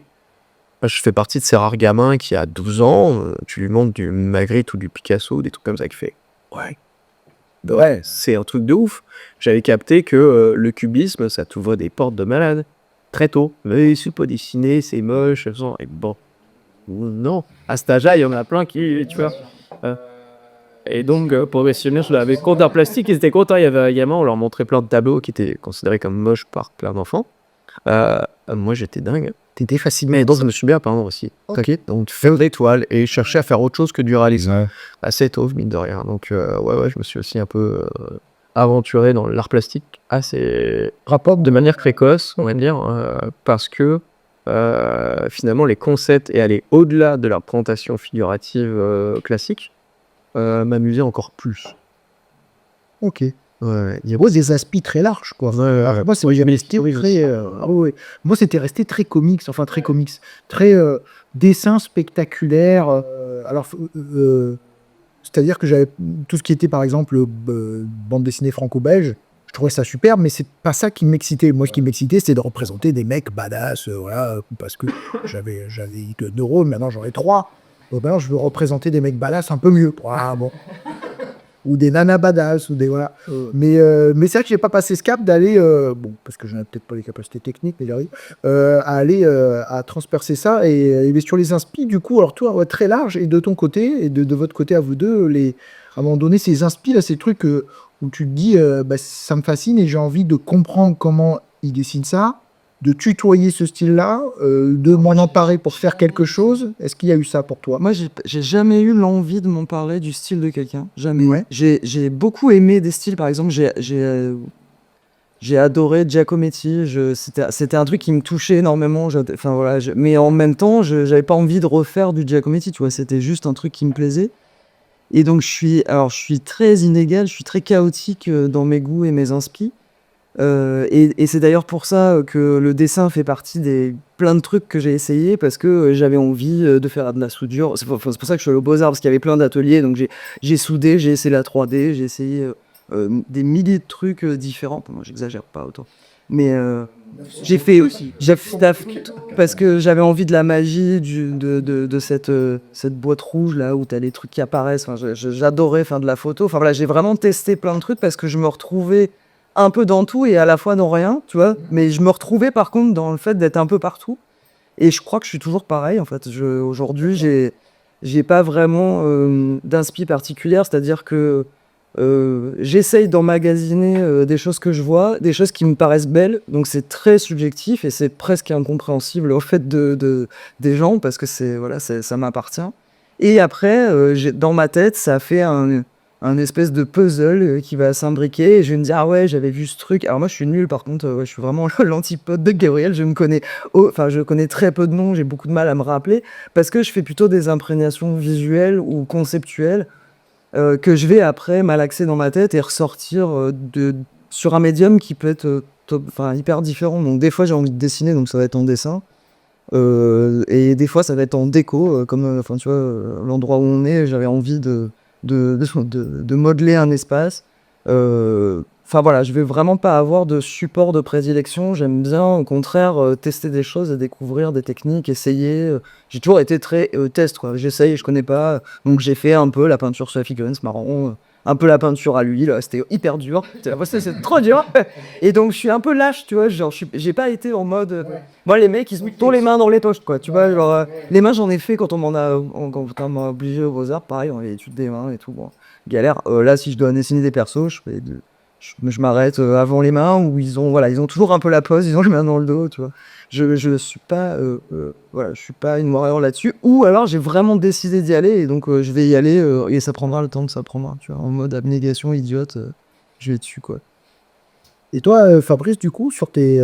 Je fais partie de ces rares gamins qui, à 12 ans, tu lui montres du Magritte ou du Picasso, des trucs comme ça, qui fait ouais, c'est un truc de ouf. J'avais capté que le cubisme, ça t'ouvre des portes de malade très tôt. Mais c'est pas dessiné, c'est moche, et bon. Non, à cet âge-là, il y en a plein qui, tu vois. Et donc, professionnels, je l'avais cours d'art plastique, ils étaient contents. Il y avait un gamin, on leur montrait plein de tableaux qui étaient considérés comme moches par plein d'enfants. Moi, j'étais dingue. T'étais fasciné. Et donc, je me suis bien apprendre aussi. Okay. Donc, faire des toiles et chercher à faire autre chose que du réalisme. Assez tôt, mine de rien. Donc, ouais, je me suis aussi un peu aventuré dans l'art plastique assez rapporte de manière précoce, on va dire, parce que finalement, les concepts et aller au-delà de la présentation figurative classique m'amusaient encore plus. Ok. Ouais, il y a des aspects très larges, quoi. Moi, c'est jamais resté très. Moi, c'était resté très comics, très dessin spectaculaire. C'est-à-dire que j'avais tout ce qui était, par exemple, bande dessinée franco-belge. Je trouvais ça superbe, mais c'est pas ça qui m'excitait. Moi, ce qui m'excitait, c'était de représenter des mecs badass, parce que j'avais 2 neurones, maintenant j'en ai 3. Bon, ben, je veux représenter des mecs badass un peu mieux. Ah, bon. Ou des nanas badass, ou des voilà. Mais c'est vrai que j'ai pas passé ce cap d'aller, bon, parce que je n'ai peut-être pas les capacités techniques, mais j'arrive, à aller à transpercer ça. Et sur les inspi, du coup, alors toi, ouais, très large, et de ton côté, et de votre côté à vous deux, à un moment donné, ces inspi, là, ces trucs où tu te dis, bah, ça me fascine et j'ai envie de comprendre comment ils dessinent ça, de tutoyer ce style-là, de m'en emparer pour faire quelque chose. Est-ce qu'il y a eu ça pour toi? Moi, j'ai jamais eu l'envie de m'en parler du style de quelqu'un. Jamais. Ouais. J'ai beaucoup aimé des styles. Par exemple, j'ai adoré Giacometti. C'était un truc qui me touchait énormément. Enfin, voilà, mais en même temps, j'avais pas envie de refaire du Giacometti. Tu vois, c'était juste un truc qui me plaisait. Et donc, je suis très inégal, je suis très chaotique dans mes goûts et mes inspi. Et c'est d'ailleurs pour ça que le dessin fait partie des plein de trucs que j'ai essayé parce que j'avais envie de faire de la soudure. C'est pour ça que je suis allé aux Beaux-Arts parce qu'il y avait plein d'ateliers. Donc j'ai soudé, j'ai essayé la 3D, j'ai essayé des milliers de trucs différents. Moi, j'exagère pas autant. Mais j'ai fait parce que j'avais envie de la magie de cette boîte rouge là où t'as les trucs qui apparaissent. Enfin, j'adorais faire de la photo. Enfin voilà, j'ai vraiment testé plein de trucs parce que je me retrouvais un peu dans tout et à la fois dans rien, tu vois. Mais je me retrouvais par contre dans le fait d'être un peu partout. Et je crois que je suis toujours pareil en fait. Aujourd'hui, j'ai pas vraiment d'inspi particulière, c'est-à-dire que j'essaye d'emmagasiner des choses que je vois, des choses qui me paraissent belles, donc c'est très subjectif et c'est presque incompréhensible au fait des gens parce que ça m'appartient. Et après, dans ma tête, ça fait un espèce de puzzle qui va s'imbriquer et je vais me dire ah ouais j'avais vu ce truc. Alors moi je suis nul par contre, ouais, je suis vraiment l'antipode de Gabriel, je connais très peu de noms, j'ai beaucoup de mal à me rappeler parce que je fais plutôt des imprégnations visuelles ou conceptuelles que je vais après malaxer dans ma tête et ressortir sur un médium qui peut être hyper différent. Donc des fois j'ai envie de dessiner, donc ça va être en dessin. Et des fois ça va être en déco, comme tu vois, l'endroit où on est, j'avais envie de modeler un espace. Enfin voilà, je vais vraiment pas avoir de support de prédilection. J'aime bien, au contraire, tester des choses et découvrir des techniques, essayer. J'ai toujours été très test, quoi. J'essaye, je connais pas. Donc j'ai fait un peu la peinture sur la figurine, c'est marrant. Un peu la peinture à l'huile, c'était hyper dur. C'est trop dur. Et donc je suis un peu lâche, tu vois. Genre, j'ai pas été en mode. Moi, les mecs, ils se mettent les mains dans les poches, quoi. Tu vois, genre, les mains, j'en ai fait quand on m'a obligé aux Beaux-Arts. Pareil, on avait l'étude des mains et tout. Bon, galère. Là, si je dois dessiner des persos, je m'arrête avant les mains où ils ont toujours un peu la pose, ils ont les mains dans le dos, tu vois. Je suis pas je suis pas une warrior là-dessus, ou alors j'ai vraiment décidé d'y aller et donc je vais y aller et ça prendra le temps que ça prendra, tu vois, en mode abnégation idiote, je vais dessus, quoi. Et toi, Fabrice, du coup, sur des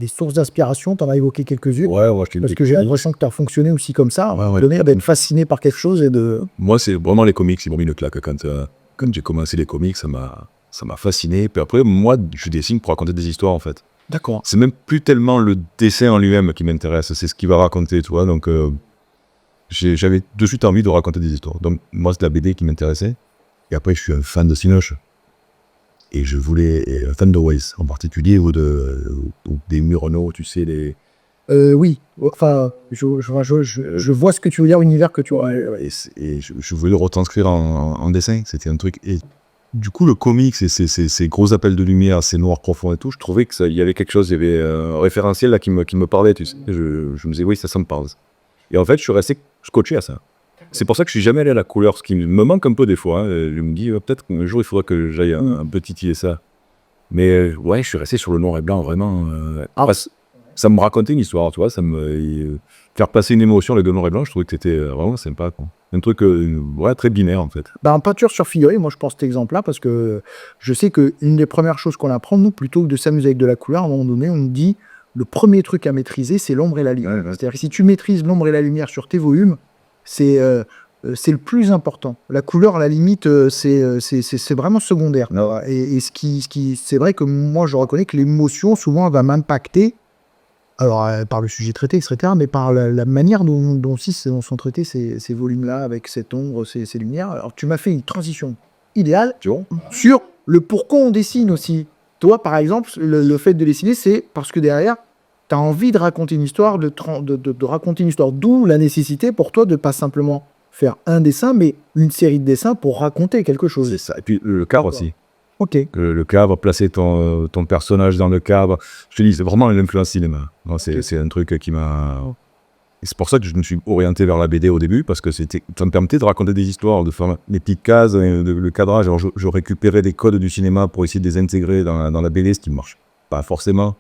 sources d'inspiration, t'en as évoqué quelques-unes. Ouais, Parce que j'ai l'impression que tu as fonctionné aussi comme ça, Ouais. d'être fasciné par quelque chose et de... Moi, c'est vraiment les comics, ils m'ont mis une claque. Quand j'ai commencé les comics, ça m'a fasciné. Puis après, moi, je dessine pour raconter des histoires, en fait. D'accord. C'est même plus tellement le dessin en lui-même qui m'intéresse, c'est ce qu'il va raconter, tu vois. Donc, j'avais de suite envie de raconter des histoires. Donc, moi, c'est la BD qui m'intéressait. Et après, je suis un fan de Cinoche. Et je voulais... un fan de Weiss, en particulier, ou des Murnau, tu sais, les... Oui, enfin, je vois ce que tu veux dire, l'univers que tu vois. Ouais, et je voulais le retranscrire en dessin, c'était un truc... Et du coup, le comics, ces gros appels de lumière, ces noirs profonds et tout, je trouvais qu'il y avait quelque chose, il y avait un référentiel là qui me parlait, tu sais. Je me disais, oui, ça me parle. Et en fait, je suis resté scotché à ça. C'est pour ça que je suis jamais allé à la couleur, ce qui me manque un peu des fois. Hein. Je me dis, peut-être qu'un jour, il faudra que j'aille un peu titiller ça. Mais ouais, je suis resté sur le noir et blanc, vraiment. Ça me racontait une histoire, tu vois, faire passer une émotion avec le noir et blanc, je trouvais que c'était vraiment sympa, quoi. Un truc très binaire, en fait. En peinture sur figurine, moi je pense cet exemple-là parce que je sais qu'une des premières choses qu'on apprend, nous, plutôt que de s'amuser avec de la couleur, à un moment donné, on nous dit le premier truc à maîtriser, c'est l'ombre et la lumière. Ouais. C'est-à-dire que si tu maîtrises l'ombre et la lumière sur tes volumes, c'est le plus important. La couleur, à la limite, c'est vraiment secondaire. Et c'est vrai que moi, je reconnais que l'émotion, souvent, elle va m'impacter. Alors, par le sujet traité, etc., mais par la manière dont sont traités ces volumes-là, avec cette ombre, ces lumières. Alors, tu m'as fait une transition idéale sur le pourquoi on dessine aussi. Toi, par exemple, le fait de dessiner, c'est parce que derrière, tu as envie de raconter une histoire, de raconter une histoire. D'où la nécessité pour toi de pas simplement faire un dessin, mais une série de dessins pour raconter quelque chose. C'est ça. Et puis le cadre aussi. Ok. Le cadre, placer ton personnage dans le cadre. Je te dis, c'est vraiment l'influence cinéma. Non, c'est un truc qui m'a... Et c'est pour ça que je me suis orienté vers la BD au début, parce que ça me permettait de raconter des histoires, de faire les petites cases, le cadrage. Alors je récupérais des codes du cinéma pour essayer de les intégrer dans la BD, ce qui ne marche pas forcément.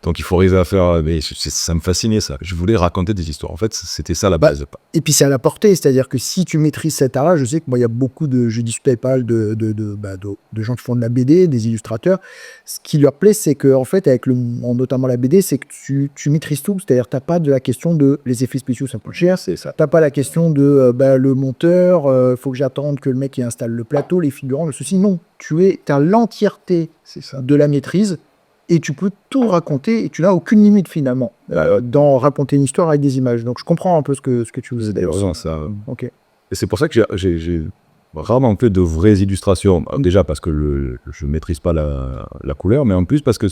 Donc il faut arriver à faire... Mais ça me fascinait, ça. Je voulais raconter des histoires. En fait, c'était ça la base. Et puis c'est à la portée, c'est-à-dire que si tu maîtrises cet art-là, je sais que moi il y a beaucoup je discutais pas mal de gens qui font de la BD, des illustrateurs. Ce qui leur plaît, c'est que en fait, notamment la BD, c'est que tu maîtrises tout, c'est-à-dire t'as pas de la question de les effets spéciaux, ça coûte cher, C'est ça. t'as pas la question de le monteur, faut que j'attende que le mec il installe le plateau, les figurants, le ceci. Non, t'as l'entièreté de la maîtrise. Et tu peux tout raconter et tu n'as aucune limite finalement dans raconter une histoire avec des images. Donc je comprends un peu ce que tu veux dire. Vraiment ça. Ok. Et c'est pour ça que j'ai rarement fait de vraies illustrations. Déjà parce que je ne maîtrise pas la couleur, mais en plus parce que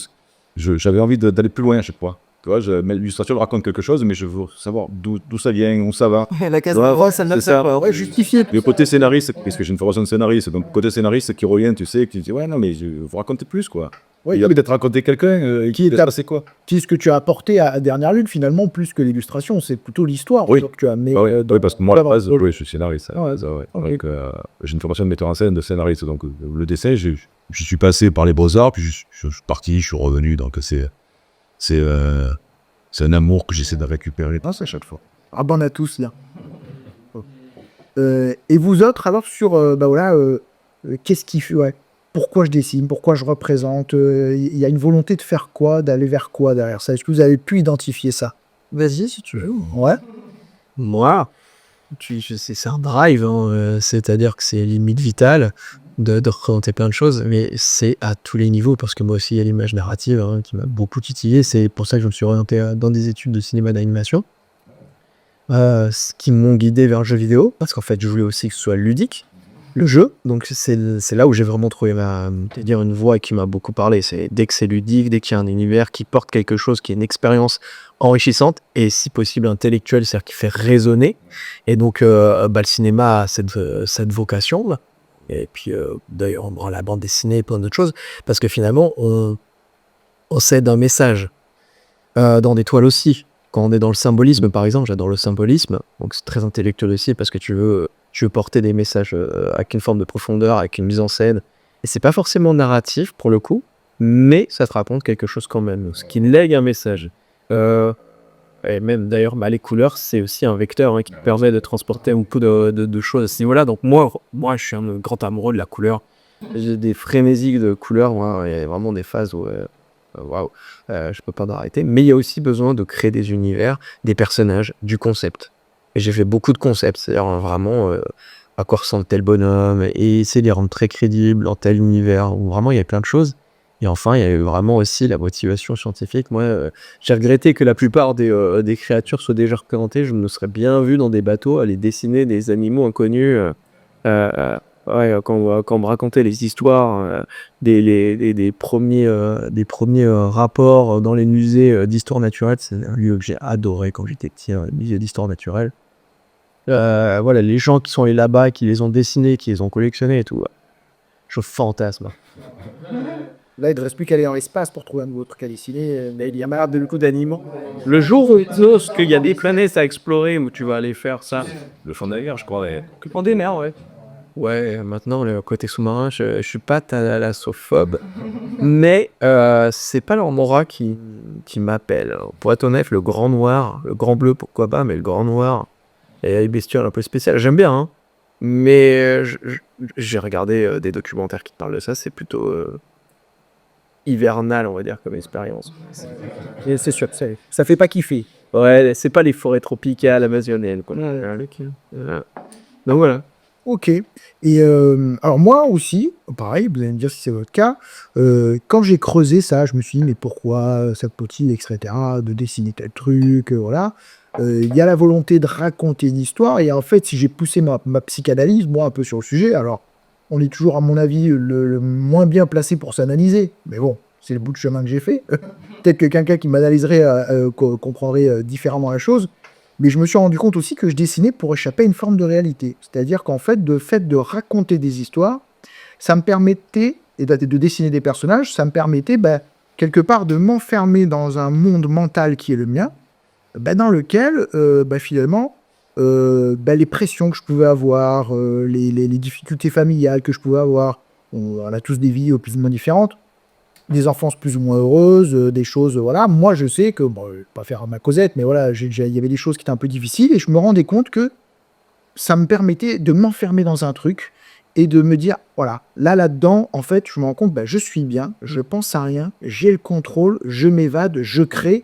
j'avais envie d'aller plus loin à chaque fois. Tu vois, l'illustration raconte quelque chose, mais je veux savoir d'où ça vient, où ça va. La case Ouais, de ça ne c'est ça. pas justifier. Le côté scénariste, parce que j'ai une formation de scénariste, donc côté scénariste qui revient, tu sais, qui dit ouais, non, mais vous racontez plus, quoi. Ouais, Il a peut-être raconté quelqu'un qui est passé quoi. C'est ce que tu as apporté à Dernière Lune finalement, plus que l'illustration, c'est plutôt l'histoire. Oui. Donc, tu as amené, Oui, parce que moi, à la base, oui. je suis scénariste. Ah ouais. Ouais. Ok. Donc, j'ai une formation de metteur en scène, de scénariste. Donc, le dessin, je suis passé par les Beaux-Arts, puis je suis parti, je suis revenu. Donc, c'est un amour que j'essaie de récupérer. Non, c'est à chaque fois. Ah ben on a tous là. Et vous autres, alors sur qu'est-ce qui fait, pourquoi je dessine, pourquoi je représente, il y a une volonté de faire quoi, d'aller vers quoi derrière ça. Est-ce que vous avez pu identifier ça? Vas-y, si tu veux. Ouais. Moi, c'est un drive, hein, c'est-à-dire que c'est limite vital de représenter plein de choses, mais c'est à tous les niveaux, parce que moi aussi, il y a l'image narrative qui m'a beaucoup titillé. C'est pour ça que je me suis orienté dans des études de cinéma d'animation, ce qui m'ont guidé vers le jeu vidéo, parce qu'en fait, je voulais aussi que ce soit ludique, le jeu. Donc c'est là où j'ai vraiment trouvé une voie qui m'a beaucoup parlé. C'est dès que c'est ludique, dès qu'il y a un univers qui porte quelque chose, qui est une expérience enrichissante et si possible intellectuelle, c'est-à-dire qui fait raisonner. Et donc le cinéma a cette vocation là. Et puis d'ailleurs la bande dessinée, plein d'autres choses, parce que finalement on cède un message dans des toiles aussi. Quand on est dans le symbolisme, par exemple, j'adore le symbolisme, donc c'est très intellectuel aussi parce que tu veux porter des messages avec une forme de profondeur, avec une mise en scène. Et c'est pas forcément narratif pour le coup, mais ça te raconte quelque chose quand même, ce qui lègue un message. Et même d'ailleurs, les couleurs, c'est aussi un vecteur qui permet de transporter un peu de choses à ce niveau-là. Donc moi, je suis un grand amoureux de la couleur. J'ai des frénésiques de couleurs, il y a vraiment des phases où waouh, je peux pas m'arrêter. Mais il y a aussi besoin de créer des univers, des personnages, du concept. Et j'ai fait beaucoup de concepts, c'est-à-dire vraiment à quoi ressemble tel bonhomme, et essayer de les rendre très crédibles dans tel univers, où vraiment il y a plein de choses. Et enfin, il y a eu vraiment aussi la motivation scientifique. Moi, j'ai regretté que la plupart des créatures soient déjà représentées. Je me serais bien vu dans des bateaux aller dessiner des animaux inconnus. Quand on me racontait les histoires des premiers rapports dans les musées d'histoire naturelle, c'est un lieu que j'ai adoré quand j'étais petit, un musée d'histoire naturelle. Les gens qui sont allés là-bas, qui les ont dessinés, qui les ont collectionnés et tout, je fantasme. Là, il ne reste plus qu'à aller dans l'espace pour trouver un nouveau truc à dessiner. Mais il y a marre de beaucoup d'animaux. Le jour où il y a des planètes à explorer, où tu vas aller faire ça. Le fond de la guerre, je crois. Le fond des mers, ouais. Ouais, maintenant, le côté sous-marin, je suis pas thalassophobe, mais c'est pas leur Mora qui m'appelle. Pour être honnête, le grand noir, le grand bleu, pourquoi pas, mais le grand noir, et les bestioles un peu spéciales, j'aime bien, hein, mais j'ai regardé des documentaires qui parlent de ça, c'est plutôt hivernal, on va dire, comme expérience. Et c'est sûr, ça fait pas kiffer. Ouais, c'est pas les forêts tropicales amazoniennes, quoi. Donc voilà. Ok. Et alors moi aussi, pareil, vous allez me dire si c'est votre cas, quand j'ai creusé ça, je me suis dit, mais pourquoi ça peut-il, etc., de dessiner tel truc, voilà. Il y a la volonté de raconter une histoire, et en fait, si j'ai poussé ma psychanalyse, moi, un peu sur le sujet, alors, on est toujours, à mon avis, le moins bien placé pour s'analyser, mais bon, c'est le bout de chemin que j'ai fait. Peut-être que quelqu'un qui m'analyserait comprendrait différemment la chose. Mais je me suis rendu compte aussi que je dessinais pour échapper à une forme de réalité. C'est-à-dire qu'en fait, le fait de raconter des histoires, ça me permettait, et de dessiner des personnages, ça me permettait quelque part de m'enfermer dans un monde mental qui est le mien, dans lequel finalement les pressions que je pouvais avoir, les difficultés familiales que je pouvais avoir, on a tous des vies plus ou moins différentes, des enfances plus ou moins heureuses, des choses, voilà. Moi, je sais que, bon, je vais pas faire ma Cosette, mais voilà, il y avait des choses qui étaient un peu difficiles, et je me rendais compte que ça me permettait de m'enfermer dans un truc, et de me dire, voilà, là-dedans, en fait, je me rends compte, je suis bien, je pense à rien, j'ai le contrôle, je m'évade, je crée.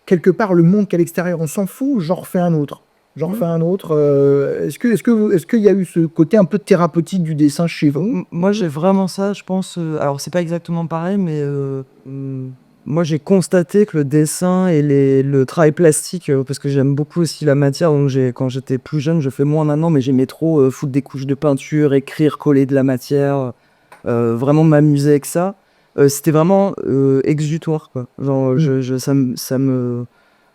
Quelque part, le monde qu'à l'extérieur, on s'en fout, j'en refais un autre. Est-ce qu'il y a eu ce côté un peu thérapeutique du dessin chez vous? Moi, j'ai vraiment ça, je pense. Alors, c'est pas exactement pareil, mais moi, j'ai constaté que le dessin et le travail plastique, parce que j'aime beaucoup aussi la matière, donc quand j'étais plus jeune, je fais moins maintenant, mais j'aimais trop foutre des couches de peinture, écrire, coller de la matière, vraiment m'amuser avec ça. C'était vraiment exutoire, quoi. Genre, ça me...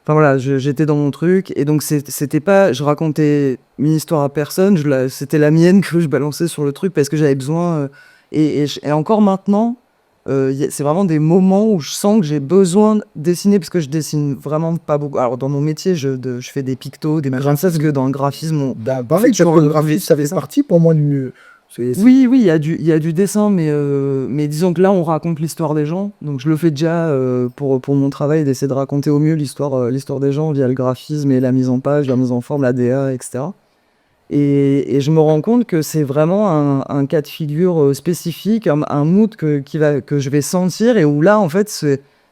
Enfin voilà, j'étais dans mon truc, et donc c'était pas, je racontais une histoire à personne, c'était la mienne que je balançais sur le truc parce que j'avais besoin. Et encore maintenant, c'est vraiment des moments où je sens que j'ai besoin de dessiner, parce que je dessine vraiment pas beaucoup. Alors dans mon métier, je fais des pictos, des machins, ça, parce que dans le graphisme, Pareil, le graphisme, ça fait partie pour moi du... Oui, il y a du dessin, mais disons que là, on raconte l'histoire des gens. Donc, je le fais déjà pour mon travail, d'essayer de raconter au mieux l'histoire des gens via le graphisme et la mise en page, la mise en forme, la DA, etc. Et je me rends compte que c'est vraiment un cas de figure spécifique, un mood que je vais sentir, et où là, en fait,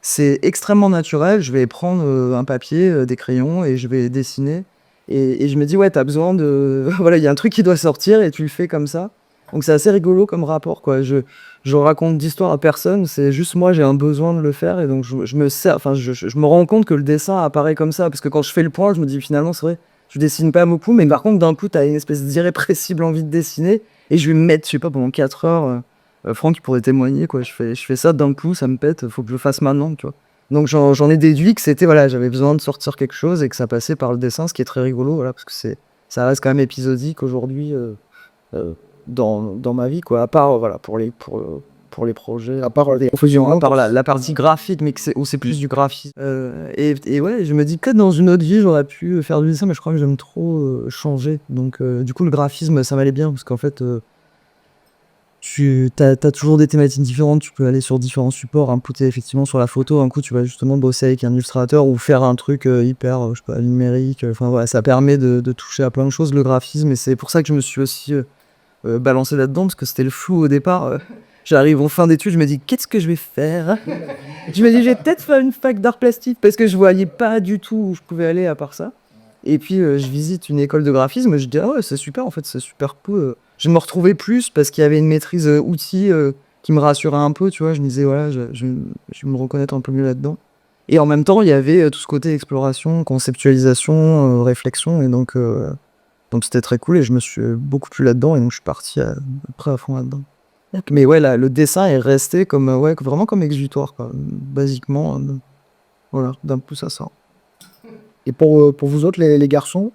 c'est extrêmement naturel. Je vais prendre un papier, des crayons, et je vais dessiner. Et je me dis, ouais, t'as besoin de... voilà, il y a un truc qui doit sortir, et tu le fais comme ça. Donc c'est assez rigolo comme rapport, quoi. Je raconte d'histoire à personne, c'est juste moi, j'ai un besoin de le faire, et donc je me rends compte que le dessin apparaît comme ça, parce que quand je fais le point, je me dis finalement, c'est vrai, je dessine pas beaucoup, mais par contre, d'un coup, t'as une espèce d'irrépressible envie de dessiner, et je vais me mettre, je sais pas, pendant 4 heures, Franck, tu pourrais témoigner, quoi. Je fais ça d'un coup, ça me pète, faut que je le fasse maintenant, tu vois. Donc j'en ai déduit que c'était, voilà, j'avais besoin de sortir quelque chose, et que ça passait par le dessin, ce qui est très rigolo, voilà, parce que ça reste quand même épisodique aujourd'hui, dans ma vie, quoi, à part voilà, pour les projets, À part les confusions, à part la partie graphique, mais où c'est plus du graphisme, et ouais, je me dis peut-être dans une autre vie j'aurais pu faire du dessin, mais je crois que j'aime trop changer, donc du coup le graphisme ça m'allait bien, parce qu'en fait t'as toujours des thématiques différentes, tu peux aller sur différents supports, un coup t'es effectivement sur la photo, un coup tu vas justement bosser avec un illustrateur ou faire un truc hyper je sais pas, numérique, enfin voilà, ça permet de toucher à plein de choses, le graphisme, et c'est pour ça que je me suis aussi balancé là-dedans, parce que c'était le flou au départ. J'arrive en fin d'études, je me dis qu'est-ce que je vais faire. Je me dis, je vais peut-être faire une fac d'art plastique, parce que je voyais pas du tout où je pouvais aller à part ça. Et puis je visite une école de graphisme, je dis ah ouais, c'est super, en fait c'est super cool. Je me retrouvais plus parce qu'il y avait une maîtrise outils qui me rassurait un peu, tu vois. Je me disais voilà, je vais me reconnaître un peu mieux là-dedans. Et en même temps, il y avait tout ce côté exploration, conceptualisation, réflexion, et donc c'était très cool, et je me suis beaucoup plu là-dedans, et donc je suis parti après à fond là-dedans. Mais ouais, là, le dessin est resté comme, ouais, vraiment comme exutoire, quoi. Basiquement, voilà, d'un coup ça sort. Et pour vous autres, les garçons,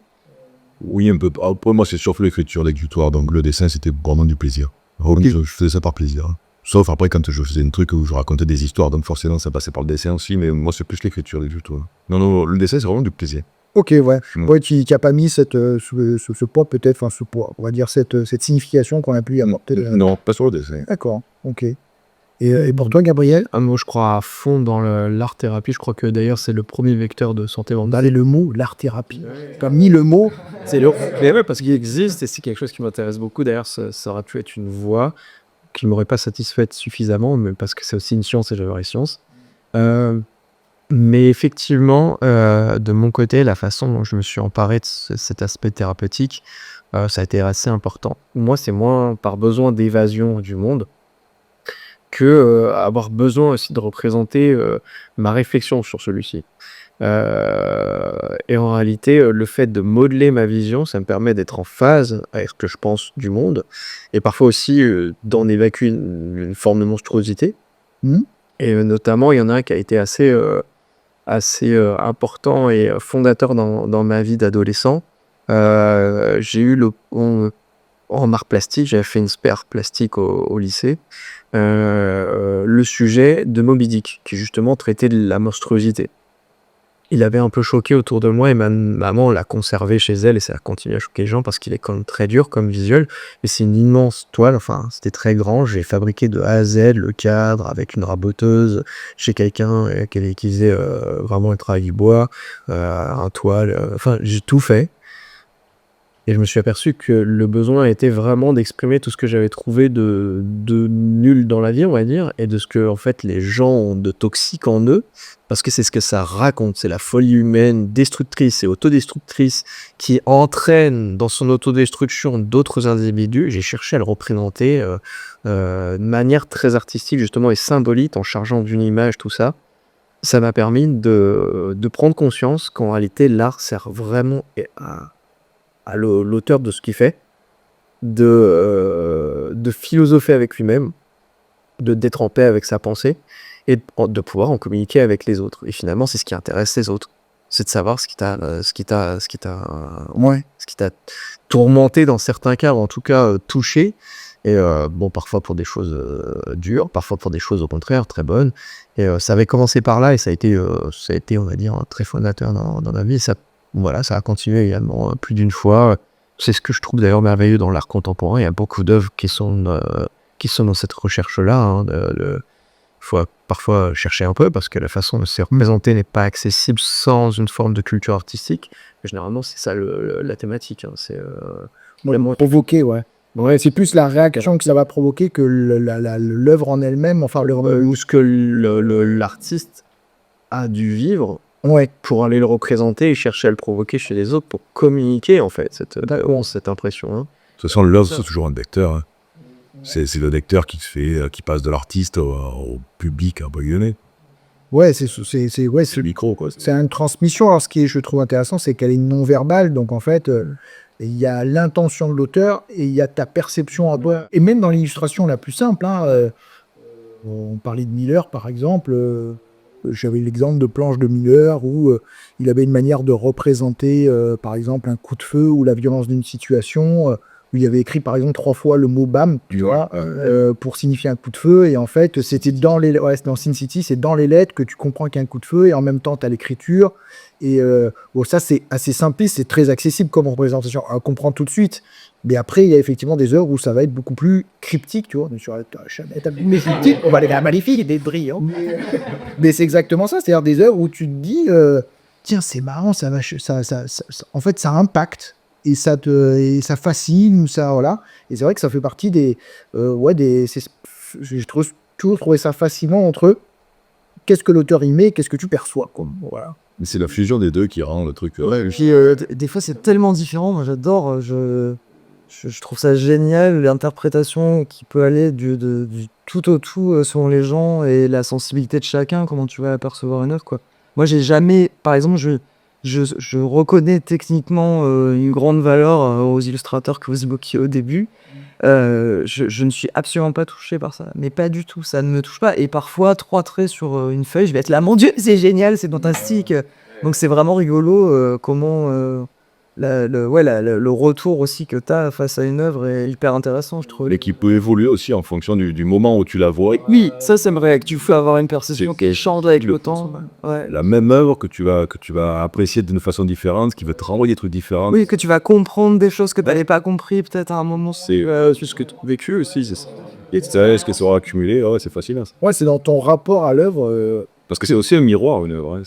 Oui, un peu. Pour moi, c'est surtout l'écriture, l'exutoire. Donc le dessin, c'était vraiment du plaisir. Vraiment, je faisais ça par plaisir, hein. Sauf après, quand je faisais un truc où je racontais des histoires, donc forcément, ça passait par le dessin aussi. Mais moi, c'est plus l'écriture, l'exutoire. Non, le dessin, c'est vraiment du plaisir. ok, ouais. Mm. Ouais, qui a pas mis ce poids, peut-être, enfin ce poids, on va dire cette signification qu'on a pu y apporter. Non, pas sur le dessin. D'accord, ok. Et pour toi, Gabriel, Moi, je crois à fond dans l'art-thérapie. Je crois que d'ailleurs, c'est le premier vecteur de santé mentale. d'aller le mot, l'art-thérapie. Pas mis le mot. C'est lourd. Mais ouais, parce qu'il existe, et c'est quelque chose qui m'intéresse beaucoup. D'ailleurs, ça aurait pu être une voie qui ne m'aurait pas satisfaite suffisamment, mais parce que c'est aussi une science et j'adore les sciences. Mais effectivement, de mon côté, la façon dont je me suis emparé de cet aspect thérapeutique, ça a été assez important. Moi, c'est moins par besoin d'évasion du monde que avoir besoin aussi de représenter ma réflexion sur celui-ci. Et en réalité, le fait de modeler ma vision, ça me permet d'être en phase avec ce que je pense du monde, et parfois aussi d'en évacuer une forme de monstruosité, Mhm. Et notamment, il y en a un qui a été assez important et fondateur dans ma vie d'adolescent. J'ai eu en art plastique, j'avais fait une spé plastique au lycée. Le sujet de Moby Dick, qui justement traitait de la monstruosité. Il avait un peu choqué autour de moi et ma maman l'a conservé chez elle et ça a continué à choquer les gens parce qu'il est quand même très dur comme visuel. Mais c'est une immense toile, enfin c'était très grand. J'ai fabriqué de A à Z le cadre avec une raboteuse chez quelqu'un qui faisait vraiment le travail du bois, un toile, enfin j'ai tout fait. Et je me suis aperçu que le besoin était vraiment d'exprimer tout ce que j'avais trouvé de nul dans la vie, on va dire, et de ce que en fait les gens ont de toxique en eux, parce que c'est ce que ça raconte, c'est la folie humaine destructrice et autodestructrice qui entraîne dans son autodestruction d'autres individus. J'ai cherché à le représenter de manière très artistique justement et symbolique en chargeant d'une image tout ça. Ça m'a permis de prendre conscience qu'en réalité l'art sert vraiment à l'auteur de ce qu'il fait, de philosopher avec lui-même, d'être en paix avec sa pensée, et de pouvoir en communiquer avec les autres. Et finalement, c'est ce qui intéresse les autres. C'est de savoir ce qui t'a tourmenté dans certains cas, ou en tout cas touché. Et bon, parfois pour des choses dures, parfois pour des choses au contraire très bonnes. Et ça avait commencé par là, et ça a été, on va dire, très fondateur dans ma vie. Voilà, ça a continué également plus d'une fois. C'est ce que je trouve d'ailleurs merveilleux dans l'art contemporain. Il y a beaucoup d'œuvres qui sont dans cette recherche-là. Hein, faut parfois chercher un peu parce que la façon de se représenter n'est pas accessible sans une forme de culture artistique. Mais généralement, c'est ça la thématique. Hein, c'est Provoquer, ouais. Ouais, c'est plus la réaction que ça va provoquer que l'œuvre en elle-même, enfin ou ce que l'artiste a dû vivre. Ouais. Pour aller le représenter et chercher à le provoquer chez les autres pour communiquer en fait cette impression. Hein. De toute façon, l'œuvre, c'est toujours un lecteur. Hein. C'est le lecteur qui passe de l'artiste au public un peu guionné. Ouais, c'est le micro, quoi. C'est une transmission. Alors, ce qui est, je trouve intéressant, c'est qu'elle est non-verbale. Donc, en fait, il y a l'intention de l'auteur et il y a ta perception à toi. Et même dans l'illustration la plus simple, hein, on parlait de Miller, par exemple. J'avais l'exemple de planches de Miller où il avait une manière de représenter, par exemple, un coup de feu ou la violence d'une situation, où il avait écrit, par exemple, 3 fois le mot BAM, tu vois, pour signifier un coup de feu. Et en fait, c'était dans Sin City, c'est dans les lettres que tu comprends qu'il y a un coup de feu et en même temps, tu as l'écriture. Et bon, ça, c'est assez simple, c'est très accessible comme représentation. On comprend tout de suite. Mais après, il y a effectivement des œuvres où ça va être beaucoup plus cryptique, tu vois. On va aller vers Maléfique et des brillants. Mais c'est exactement ça, c'est-à-dire des œuvres où tu te dis, tiens, c'est marrant, en fait, ça impacte et ça fascine, ou ça, voilà. Et c'est vrai que ça fait partie j'ai toujours trouvé ça fascinant entre eux. Qu'est-ce que l'auteur y met et qu'est-ce que tu perçois, quoi. Voilà. Mais c'est la fusion des deux qui rend le truc. Et puis, des fois, c'est tellement différent. Moi, j'adore. Je trouve ça génial, l'interprétation qui peut aller du tout au tout selon les gens et la sensibilité de chacun, comment tu vas apercevoir une œuvre, quoi. Moi, j'ai jamais, par exemple, je reconnais techniquement une grande valeur aux illustrateurs que vous évoquiez au début. Je ne suis absolument pas touché par ça, mais pas du tout, ça ne me touche pas. Et parfois, 3 traits sur une feuille, je vais être là, mon Dieu, c'est génial, c'est fantastique. Donc c'est vraiment rigolo comment le retour aussi que tu as face à une œuvre est hyper intéressant, je trouve. Mais qui peut évoluer aussi en fonction du moment où tu la vois. Oui, ça me que tu peux avoir une perception qui change avec le temps. Ouais. La même œuvre que tu vas apprécier d'une façon différente, qui va te renvoyer des trucs différents. Oui, que tu vas comprendre des choses que tu n'avais pas compris peut-être à un moment. C'est ce que tu as vécu aussi, c'est ça. Et tu sais ce que ça aura accumulé, c'est facile. Hein. Ouais, c'est dans ton rapport à l'œuvre. Parce que c'est aussi un miroir, une œuvre. Hein.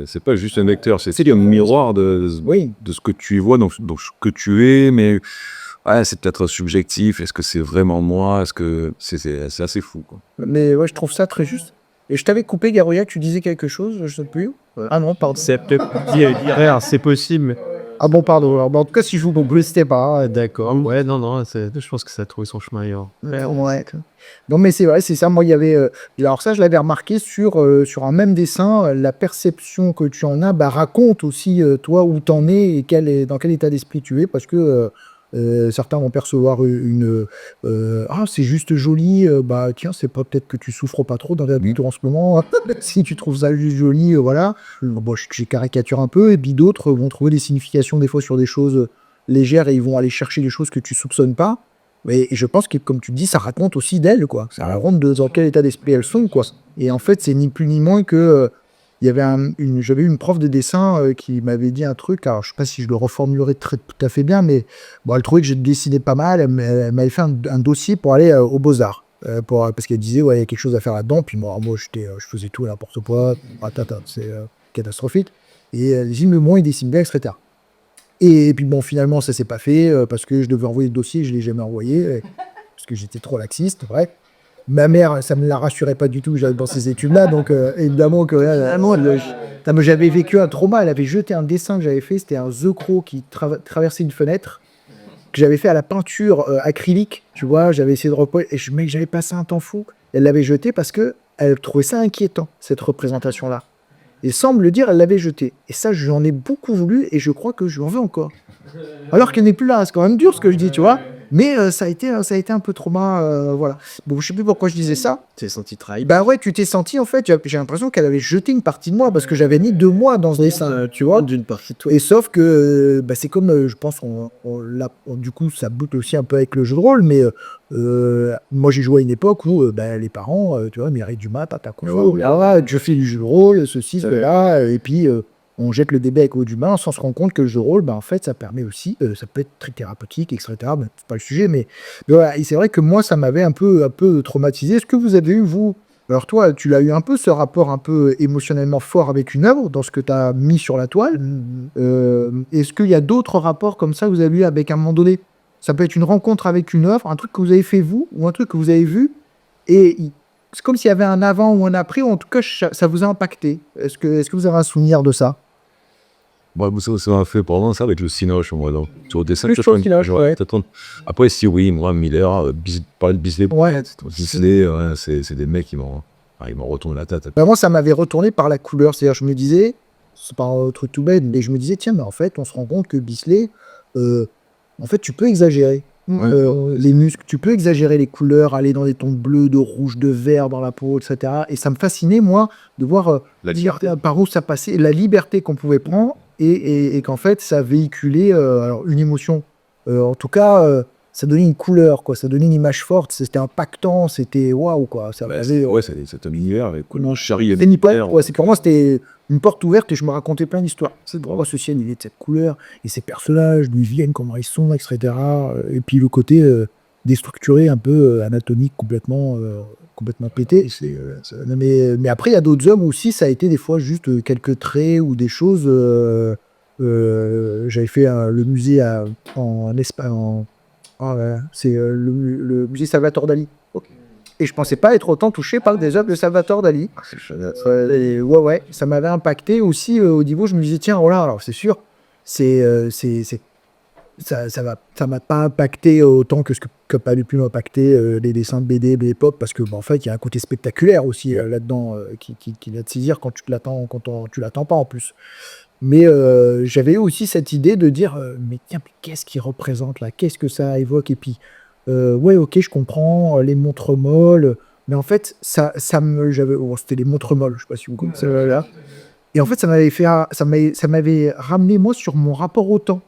C'est pas juste un vecteur, c'est un miroir de ce que tu y vois, donc ce que tu es, mais c'est peut-être subjectif. Est-ce que c'est vraiment moi? Est-ce que c'est assez fou, quoi. Mais ouais, je trouve ça très juste. Et je t'avais coupé, Garouya, tu disais quelque chose, je sais plus. Ah non, pardon. C'est peut-être c'est possible. Ah bon, pardon. Alors, en tout cas, si je vous ne c'était pas. Hein. D'accord. Ouais, non, je pense que ça a trouvé son chemin ailleurs. Ouais. Non, mais c'est vrai, c'est ça. Moi, il y avait. Alors, ça, je l'avais remarqué sur un même dessin. La perception que tu en as raconte aussi, toi, où t'en es et dans quel état d'esprit tu es. Parce que Certains vont percevoir ah, c'est juste joli, bah tiens, c'est pas peut-être que tu souffres pas trop dans la vie en ce moment. Si tu trouves ça juste joli, voilà. Bon, j'ai caricature un peu, et puis d'autres vont trouver des significations des fois sur des choses légères et ils vont aller chercher des choses que tu soupçonnes pas. Et je pense que, comme tu dis, ça raconte aussi d'elles, quoi. Ça raconte dans quel état d'esprit elles sont, quoi. Et en fait, c'est ni plus ni moins que il y avait j'avais une prof de dessin qui m'avait dit un truc, alors je sais pas si je le reformulerai tout à fait bien, mais bon, elle trouvait que je dessinais pas mal, elle m'avait fait un dossier pour aller aux Beaux-Arts, parce qu'elle disait, ouais, il y a quelque chose à faire là-dedans, puis moi je faisais tout et n'importe quoi, c'est catastrophique, et elle dit, mais bon, il dessine bien, etc. Et puis bon, finalement, ça s'est pas fait, parce que je devais envoyer le dossier, je l'ai jamais envoyé, parce que j'étais trop laxiste, bref. Ma mère, ça me la rassurait pas du tout dans ces études-là, donc évidemment que j'avais vécu un trauma. Elle avait jeté un dessin que j'avais fait, c'était un The Crow qui traversait une fenêtre, que j'avais fait à la peinture acrylique, tu vois, j'avais essayé de reposer, et j'avais passé un temps fou. Elle l'avait jeté parce que elle trouvait ça inquiétant, cette représentation-là. Et sans me le dire, elle l'avait jeté. Et ça, j'en ai beaucoup voulu, et je crois que je lui en veux encore. Alors qu'elle n'est plus là, c'est quand même dur ce que je dis, tu vois. Mais ça a été un peu trauma, voilà. Bon, je sais plus pourquoi je disais ça. Tu t'es senti trahi. Bah ouais, tu t'es senti, en fait, j'ai l'impression qu'elle avait jeté une partie de moi, parce que j'avais mis 2 mois dans ce dessin, tu vois. D'une partie de toi. Et sauf que, bah, c'est comme, je pense, du coup, ça boucle aussi un peu avec le jeu de rôle, mais moi, j'ai joué à une époque où bah, les parents, tu vois, miraient du mat, t'as quoi, je fais du jeu de rôle, ceci, cela, et puis on jette le débat avec l'eau du bain sans se rendre compte que le jeu de rôle, bah, en fait, ça permet aussi, ça peut être très thérapeutique, etc. Bah, c'est pas le sujet, mais voilà. Et c'est vrai que moi, ça m'avait un peu traumatisé. Est-ce que vous avez eu, vous, alors toi, tu l'as eu un peu, ce rapport un peu émotionnellement fort avec une œuvre, dans ce que tu as mis sur la toile. Est-ce qu'il y a d'autres rapports comme ça que vous avez eu avec un moment donné? Ça peut être une rencontre avec une œuvre, un truc que vous avez fait vous, ou un truc que vous avez vu, et c'est comme s'il y avait un avant ou un après, ou en tout cas, ça vous a impacté. Est-ce que vous avez un souvenir de ça? Moi, ça m'a fait pendant ça avec le Cinoche, moi, donc. Sur le dessin, Plus sur le Cinoche, ouais. Après, si oui, moi, Miller, parler de Bisley. Ouais. Bisley, ouais, c'est des mecs qui m'ont retourné la tête. Bah, moi, ça m'avait retourné par la couleur. C'est-à-dire, je me disais, c'est pas un truc tout bête, mais je me disais, tiens, mais en fait, on se rend compte que Bisley, en fait, tu peux exagérer. Les muscles, tu peux exagérer les couleurs, aller dans des tons de bleu, de rouge, de vert dans la peau, etc. Et ça me fascinait, moi, de voir par où ça passait, la liberté qu'on pouvait prendre, et qu'en fait, ça véhiculait alors une émotion. En tout cas, ça donnait une couleur, quoi. Ça donnait une image forte. C'était impactant, c'était waouh, quoi. Ça avait, c'est un univers avec Charlie et c'est pour moi, c'était une porte ouverte et je me racontais plein d'histoires. C'est pourquoi ce ciel, il est de cette couleur, et ces personnages, d'où ils viennent, comment ils sont, etc. Et puis le côté déstructuré, un peu anatomique, complètement pété. Mais après, il y a d'autres hommes aussi, ça a été des fois juste quelques traits ou des choses. J'avais fait le musée en Espagne. C'est le musée Salvatore Dali. Et je pensais pas être autant touché par des œuvres de Salvatore Dali. Ouais, ça m'avait impacté aussi au niveau, je me disais, tiens, voilà, alors c'est sûr, ça m'a pas impacté autant que ce que pas pu m'impacter les dessins de BD pop, parce que en fait, il y a un côté spectaculaire aussi là-dedans qui vient te saisir quand tu l'attends pas en plus. Mais j'avais aussi cette idée de dire, mais tiens, qu'est-ce qu'il représente là? Qu'est-ce que ça évoque? Et puis, ouais, ok, je comprends, les montres molles, mais en fait, c'était les montres molles, je sais pas si vous connaissez là. Et en fait, ça m'avait ramené, moi, sur mon rapport au temps.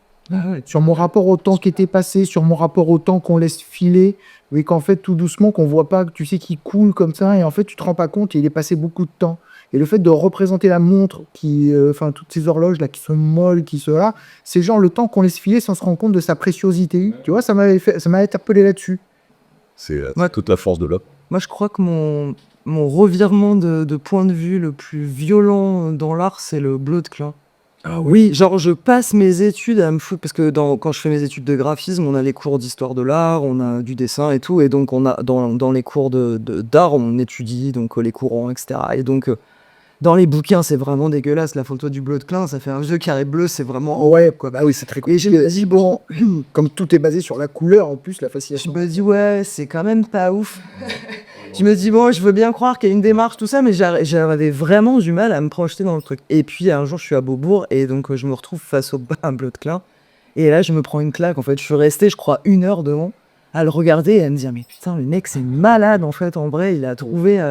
Sur mon rapport au temps qui était passé, sur mon rapport au temps qu'on laisse filer, et qu'en fait, tout doucement, qu'on voit pas, tu sais, qu'il coule comme ça, et en fait, tu te rends pas compte, il est passé beaucoup de temps. Et le fait de représenter la montre, toutes ces horloges là qui sont molles, qui sont là, c'est genre le temps qu'on laisse filer sans se rendre compte de sa préciosité. Tu vois, ça m'avait interpellé là-dessus. C'est toute la force de l'homme. Moi, je crois que mon revirement de point de vue le plus violent dans l'art, c'est le bleu de Klein. Ah oui, genre je passe mes études à me foutre, parce que quand je fais mes études de graphisme, on a les cours d'histoire de l'art, on a du dessin et tout, et donc on a dans les cours d'art, on étudie donc les courants, etc. Et donc dans les bouquins, c'est vraiment dégueulasse, la photo du bleu de Klein, ça fait un vieux carré bleu, c'est vraiment... Ouais, quoi, bah oui, c'est très cool. Et je me dis, bon, comme tout est basé sur la couleur, en plus, la fascination. Je me dis, ouais, c'est quand même pas ouf. Je me dis, bon, je veux bien croire qu'il y a une démarche, tout ça, mais j'avais vraiment du mal à me projeter dans le truc. Et puis, un jour, je suis à Beaubourg, et donc je me retrouve face à un bleu de Klein, Et là, je me prends une claque. En fait, je suis resté, je crois, 1 heure devant à le regarder et à me dire, mais putain, le mec, c'est malade. En fait, en vrai, il a trouvé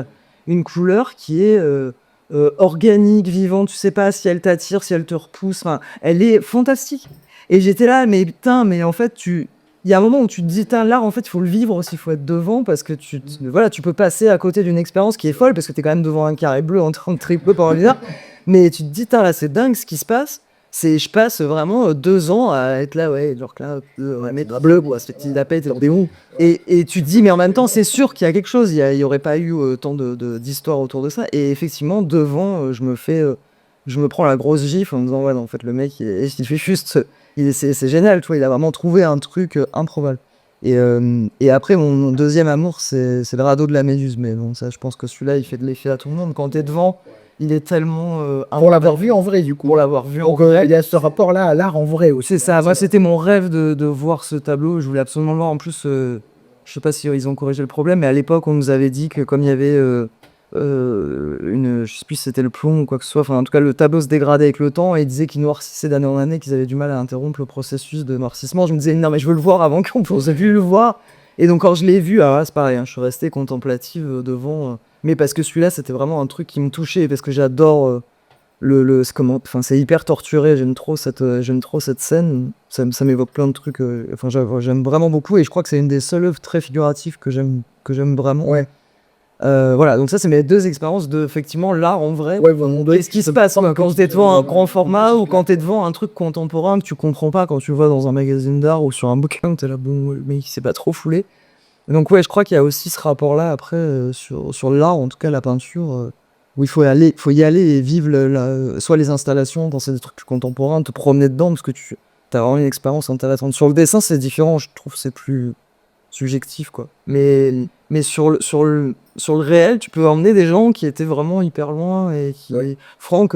une couleur qui est organique, vivante. Tu sais pas si elle t'attire, si elle te repousse. Enfin, elle est fantastique. Et j'étais là, mais putain, mais en fait, il y a un moment où tu te dis, l'art, en fait, il faut le vivre aussi, il faut être devant parce que voilà, tu peux passer à côté d'une expérience qui est folle parce que tu es quand même devant un carré bleu en train de triper pendant 1 heure. Mais tu te dis, là, c'est dingue ce qui se passe. Je passe vraiment 2 ans à être là, ouais, genre là, ouais, mettre un bleu, quoi, ce petit lapin, t'es dans des roues. Et tu te dis, mais en même temps, c'est sûr qu'il y a quelque chose, il y aurait pas eu tant d'histoires autour de ça. Et effectivement, devant, je me prends la grosse gifle en me disant, ouais, non, en fait, le mec, il fait juste, c'est génial, tu vois, il a vraiment trouvé un truc improbable. Et après, mon deuxième amour, c'est le radeau de la Méduse. Mais bon, ça, je pense que celui-là, il fait de l'effet à tout le monde. Quand t'es devant, il est tellement. Pour l'avoir vu en vrai, du coup. Pour l'avoir vu en Donc, vrai. il y a ce rapport-là à l'art en vrai aussi. C'est ça. Moi, c'était mon rêve de voir ce tableau. Je voulais absolument le voir. En plus, je sais pas si ils ont corrigé le problème, mais à l'époque, on nous avait dit que comme il y avait je sais plus si c'était le plomb ou quoi que ce soit, enfin, en tout cas, le tableau se dégradait avec le temps et ils disaient qu'il noircissait d'année en année, qu'ils avaient du mal à interrompre le processus de noircissement. Je me disais, non, mais je veux le voir avant qu'on ait vu le voir. Et donc, quand je l'ai vu, alors là, c'est pareil, hein, je suis resté contemplative devant. Mais parce que celui-là, c'était vraiment un truc qui me touchait, parce que j'adore c'est hyper torturé, j'aime trop cette scène, ça m'évoque plein de trucs, j'aime vraiment beaucoup, et je crois que c'est une des seules œuvres très figuratives que j'aime vraiment. Ouais. Voilà, donc ça, c'est mes 2 expériences de, effectivement, l'art en vrai. Ouais, vraiment. Qu'est-ce qui se passe quand t'es devant un grand format ou quand t'es devant un truc contemporain que tu comprends pas quand tu le vois dans un magazine d'art ou sur un bouquin, t'es là, bon, le mec, il s'est pas trop foulé. Donc ouais, je crois qu'il y a aussi ce rapport-là après sur l'art, en tout cas la peinture, où il faut y aller et vivre soit les installations quand c'est des trucs plus contemporains, te promener dedans parce que tu as vraiment une expérience intéressante. Sur le dessin, c'est différent, je trouve que c'est plus subjectif, quoi. Mais sur le réel, tu peux emmener des gens qui étaient vraiment hyper loin et qui... Ouais. Franck,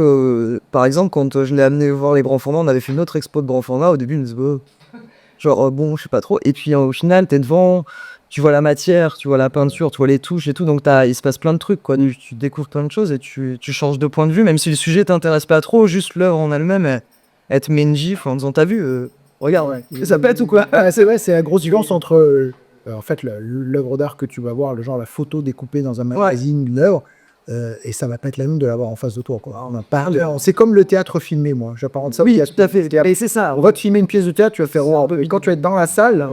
par exemple, quand je l'ai amené voir les grands formats, on avait fait une autre expo de grands formats, au début, il me disait, bon, je sais pas trop. Et puis au final, t'es devant, tu vois la matière, tu vois la peinture, tu vois les touches et tout, donc il se passe plein de trucs, quoi. Tu découvres plein de choses et tu changes de point de vue, même si le sujet t'intéresse pas trop, juste l'œuvre en elle-même, elle te met une gifle en disant, t'as vu, regarde, ça pète ou quoi? Ah, c'est vrai, c'est la grosse différence entre en fait l'œuvre d'art que tu vas voir, le genre la photo découpée dans un magazine d'une œuvre, et ça va pas être la même de l'avoir en face de toi, quoi. On a pas, c'est comme le théâtre filmé, moi. J'apparente ça. Oui, tout à fait. Et c'est ça. On va te filmer une pièce de théâtre, tu vas faire wow. Et quand tu vas être dans la salle,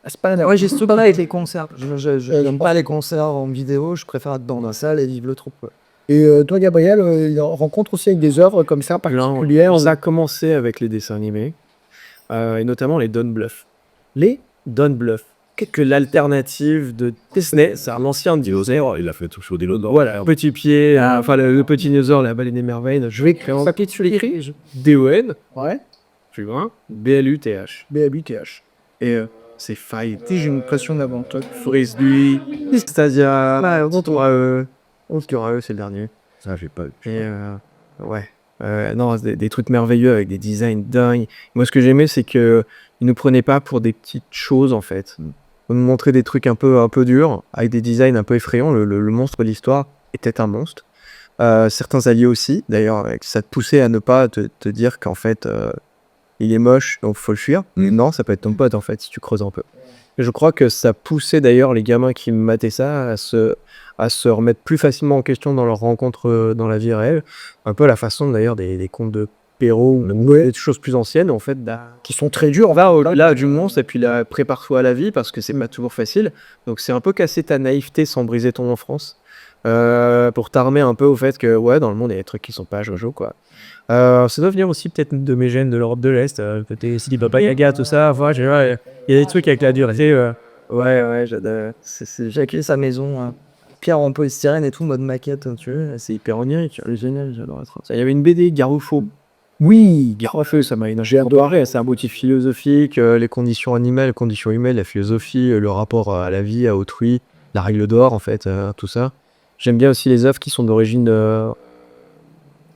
c'est pas la même. Ouais, j'ai ce truc-là avec les concerts. Je n'aime pas les concerts en vidéo, je préfère être dans la salle et vivre le truc, quoi. Et toi, Gabriel, il rencontre aussi avec des œuvres comme ça particulières. Ça a commencé avec les dessins animés, et notamment les Don Bluth. Les Don Bluth. Que l'alternative de Disney, c'est un ancien dinosaure. Il a fait tout chaud des lots. Voilà, petit pied, le petit dinosaure, la baleine des merveilles. Je vais écrire en papier dessus l'écrit. D-O-N, Ouais. plus loin, B-L-U-T-H. BABTH. Et c'est Fight, J'ai une pression d'avant toi. Frisbee, Stadia, c'est le dernier. Ça, j'ai pas. Et ouais. Non, des trucs merveilleux avec des designs dingues. Moi, ce que j'aimais, c'est que ils nous prenaient pas pour des petites choses, en fait. On nous montrait des trucs un peu durs, avec des designs un peu effrayants. Le monstre de l'histoire était un monstre. Certains alliés aussi, d'ailleurs, ça te poussait à ne pas te dire qu'en fait, il est moche, donc faut le fuir. Non, ça peut être ton pote, en fait, si tu creuses un peu. Et je crois que ça poussait d'ailleurs les gamins qui mataient ça à se remettre plus facilement en question dans leurs rencontres dans la vie réelle. Un peu à la façon d'ailleurs des contes de Perrault ou des choses plus anciennes, en fait, Qui sont très durs. on va au-delà du monstre et puis prépare-toi à la vie parce que c'est pas toujours facile. Donc c'est un peu casser ta naïveté sans briser ton enfance. Pour t'armer un peu au fait que ouais, dans le monde il y a des trucs qui sont pas jojo, quoi. Ça doit venir aussi peut-être de mes gènes de l'Europe de l'Est, côté Sidi Baba Yaga, tout ça. Il y a des trucs avec la dureté. Ouais, j'adore. J'ai accueilli sa maison, pierre en polystyrène et tout, mode maquette, tu vois. C'est hyper onirique, c'est génial, j'adore ça. Il y avait une BD, Garofo. Oui. Garofo, ça m'a j'ai adoré. C'est un motif philosophique, les conditions animales, les conditions humaines, la philosophie, le rapport à la vie, à autrui, la règle d'or, en fait, tout ça. J'aime bien aussi les œuvres qui sont d'origine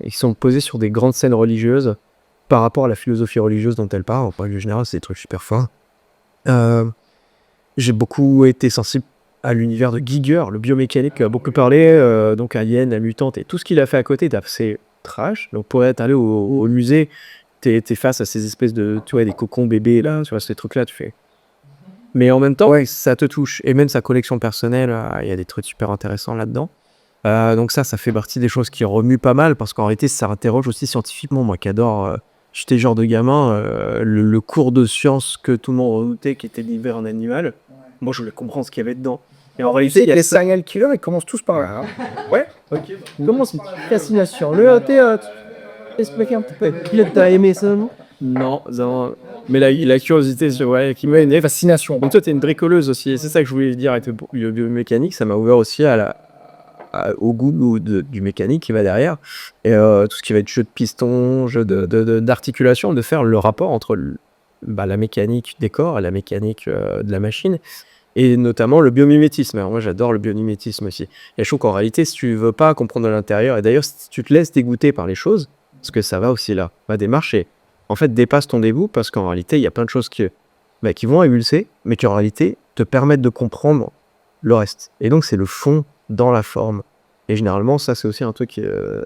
et qui sont posées sur des grandes scènes religieuses par rapport à la philosophie religieuse dont elles parlent. En règle générale, c'est des trucs super forts. J'ai beaucoup été sensible à l'univers de Giger, le biomécanique qui a beaucoup parlé, donc Alien, la mutante et tout ce qu'il a fait à côté est assez trash. Donc pour être allé au musée, t'es face à ces espèces de, tu vois, des cocons bébés, là, tu vois, ces trucs-là, tu fais. Mais en même temps, ouais, ça te touche. Et même sa collection personnelle, il y a des trucs super intéressants là-dedans. Donc ça fait partie des choses qui remuent pas mal, parce qu'en réalité, ça interroge aussi scientifiquement. Moi qui adore, j'étais genre de gamin, le cours de science que tout le monde redoutait, qui était l'hiver en animal, moi je voulais comprendre ce qu'il y avait dedans. Et en réalité, il y a Les ça. serial killers, ils commencent tous par là. Hein. Ouais, ok. Comment c'est une fascination. Le théâtre. Expliquez un petit peu. T'as aimé ça, non? Non. Mais la curiosité, ouais, qui m'a une fascination. Donc toi, t'es une bricoleuse aussi. Et c'est ça que je voulais dire avec le biomécanique. Ça m'a ouvert aussi au goût du mécanique qui va derrière. Et tout ce qui va être jeu de piston, jeu d'articulation, de faire le rapport entre la mécanique du décor et la mécanique de la machine. Et notamment le biomimétisme. Alors moi, j'adore le biomimétisme aussi. Et je trouve qu'en réalité, si tu veux pas comprendre l'intérieur, et d'ailleurs, si tu te laisses dégoûter par les choses, parce que ça va aussi là, ma démarche est, en fait, dépasse ton dégoût, parce qu'en réalité, il y a plein de choses qui vont émulser, mais qui en réalité te permettent de comprendre le reste. Et donc, c'est le fond dans la forme. Et généralement, ça, c'est aussi un truc,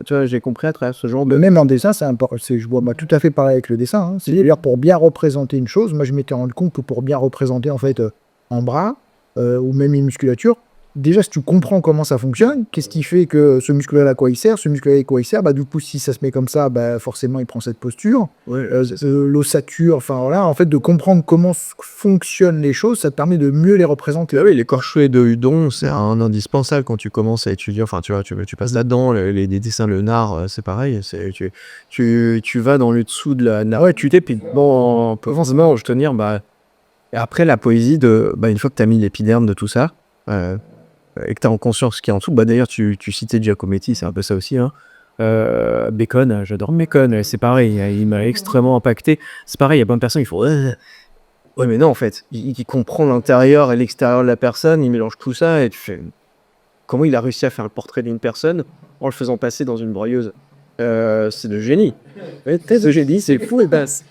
tu vois, j'ai compris à travers ce genre de... Même en dessin, c'est important. Je vois tout à fait pareil avec le dessin. Hein. C'est-à-dire, pour bien représenter une chose, moi, je m'étais rendu compte que pour bien représenter, en fait, un bras, ou même une musculature, déjà, si tu comprends comment ça fonctionne, qu'est-ce qui fait que ce muscle-là, à quoi il sert, ce muscle-là, à quoi il sert, du coup, si ça se met comme ça, forcément, il prend cette posture. L'ossature, enfin, voilà, en fait, de comprendre comment fonctionnent les choses, ça te permet de mieux les représenter. Ah oui, les corchouets de Hudon, c'est un indispensable quand tu commences à étudier. Enfin, tu vois, tu passes là-dedans. Les dessins Léonard, c'est pareil. Tu vas dans le dessous de la... Ouais, tu t'es... Bon, forcément, je te dire, et après, la poésie, une fois que tu as mis l'épiderme de tout ça, et que tu as en conscience ce qu'il y a en dessous, d'ailleurs, tu citais Giacometti, c'est un peu ça aussi, hein. Bacon, j'adore Bacon, c'est pareil, il m'a extrêmement impacté. C'est pareil, il y a plein de personnes qui font ouais, mais non, en fait, il comprend l'intérieur et l'extérieur de la personne, il mélange tout ça, et tu fais comment il a réussi à faire le portrait d'une personne en le faisant passer dans une broyeuse. C'est de génie. C'est de génie, c'est fou et basse.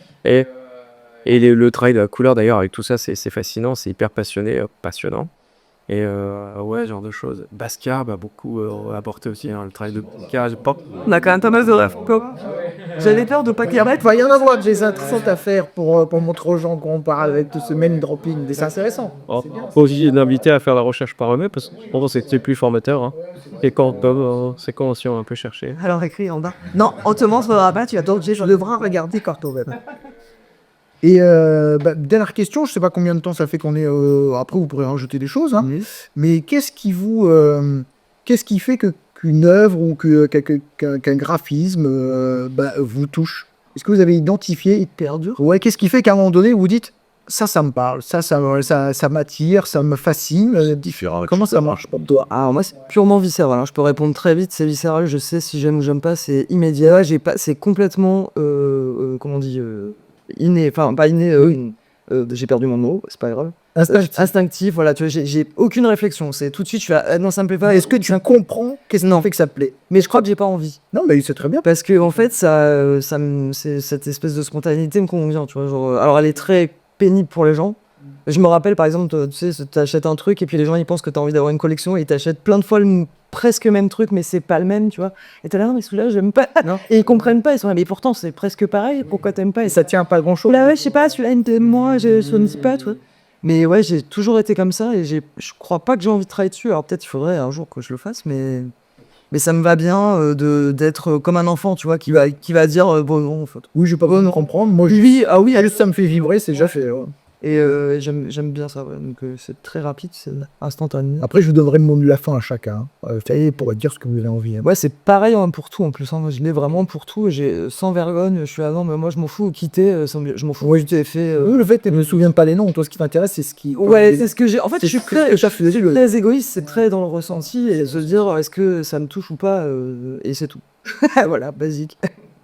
Et le travail de la couleur, d'ailleurs, avec tout ça, c'est fascinant, c'est hyper passionnant. Et ouais, ce genre de choses. Basquiat m'a beaucoup apporté aussi, hein, le travail de Basquiat. On a quand même pas mal de rêves. J'avais peur de pas qu'il y en ait. Il va y en avoir des intéressantes à faire pour montrer aux gens qu'on parle avec tout ce main dropping. C'est intéressant. Faut aussi l'inviter à faire la recherche par eux-mêmes, parce que je pense que c'est plus formateur. Hein. Et c'est quand si on a un peu cherché. Alors écrit en bas. Non, on te montrera pas, tu as d'autres, je devras regarder Cortoweb. Et dernière question, je sais pas combien de temps ça fait qu'on est... après, vous pourrez rajouter des choses. Hein, mais qu'est-ce qui fait qu'une œuvre ou qu'un graphisme vous touche? Est-ce que vous avez identifié... Hyper dur. Ouais, qu'est-ce qui fait qu'à un moment donné, vous dites ça me parle, ça m'attire, ça me fascine. Différent. Comment ça marche pour toi? Alors moi, c'est purement viscéral. Je peux répondre très vite, c'est viscéral. Je sais si j'aime ou j'aime pas, c'est immédiat. C'est complètement... comment on dit inné, enfin pas inné, j'ai perdu mon mot, c'est pas grave. Instinctif, voilà, tu vois, j'ai aucune réflexion, c'est tout de suite, je fais non, ça me plaît pas. Est-ce que tu comprends qu'est-ce qui fait que ça te plaît? Mais je crois que j'ai pas envie. Non, mais c'est très bien. Parce que en fait, c'est cette espèce de spontanéité me convient, tu vois. Genre, alors elle est très pénible pour les gens. Je me rappelle par exemple, tu sais, t'achètes un truc et puis les gens ils pensent que t'as envie d'avoir une collection et ils t'achètent plein de fois presque le même truc, mais c'est pas le même, tu vois. Et t'es là, non, mais celui-là, j'aime pas. Non. Et ils comprennent pas, ils sont là, mais pourtant c'est presque pareil, pourquoi t'aimes pas? Et ça tient pas grand chose. Là, ouais, je sais pas, celui-là, il t'aime moi, je ne dis pas, tu vois. Mais ouais, j'ai toujours été comme ça et je crois pas que j'ai envie de travailler dessus. Alors peut-être il faudrait un jour que je le fasse, mais ça me va bien d'être comme un enfant, tu vois, qui va dire bon non, en fait. Oui, je vais pas besoin de comprendre. Moi, juste ça me fait vibrer, c'est déjà fait. Ouais. Et j'aime bien ça, ouais. Donc c'est très rapide, c'est instantané. Après, je vous donnerai le mot de la fin à chacun, pour dire ce que vous avez envie. Hein. Ouais, c'est pareil hein, pour tout en plus. Hein. Moi, je l'ai vraiment pour tout. J'ai sans vergogne. Je suis là, non, mais moi, je m'en fous. Quitter, je m'en fous. Ouais, je fait. Le fait, je me souviens pas des noms. Toi, ce qui t'intéresse, c'est ce qui. Ouais, c'est ce que j'ai. En fait, je suis très égoïste. C'est très dans le ressenti et se dire, est-ce que ça me touche ou pas, et c'est tout. Voilà, basique.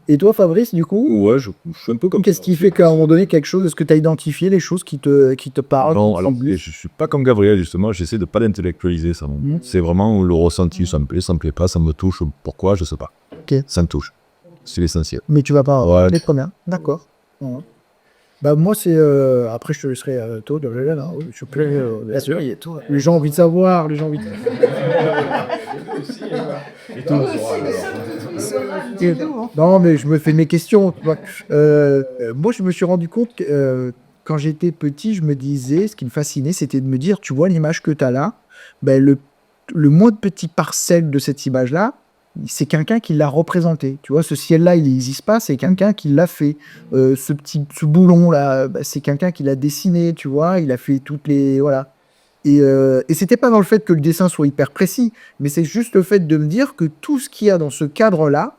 Et toi, Fabrice, du coup? Ouais, je suis un peu comme Qu'est-ce qui fait qu'à un moment donné, quelque chose, est-ce que tu as identifié les choses qui te parlent? Non, alors je suis pas comme Gabriel, justement, j'essaie de pas l'intellectualiser, ça. C'est vraiment le ressenti, ça me plaît pas, ça me touche, pourquoi, je sais pas. Ok. Ça me touche, c'est l'essentiel. Mais tu vas pas ouais. les premières. D'accord. Ouais. Bah moi c'est après je te laisserai tôt de là, oui, je plais bien sûr, Il y a tout. les gens ont envie de savoir, les gens ont envie de... Non mais je me fais mes questions, tu vois. Moi je me suis rendu compte que quand j'étais petit, je me disais, ce qui me fascinait, c'était de me dire, tu vois l'image que tu as là, ben le moins de petit parcelle de cette image-là, c'est quelqu'un qui l'a représenté. Tu vois, ce ciel-là, il n'existe pas, c'est quelqu'un qui l'a fait. Ce boulon-là, bah, c'est quelqu'un qui l'a dessiné, tu vois, il a fait toutes les... Voilà. Et c'était pas dans le fait que le dessin soit hyper précis, mais c'est juste le fait de me dire que tout ce qu'il y a dans ce cadre-là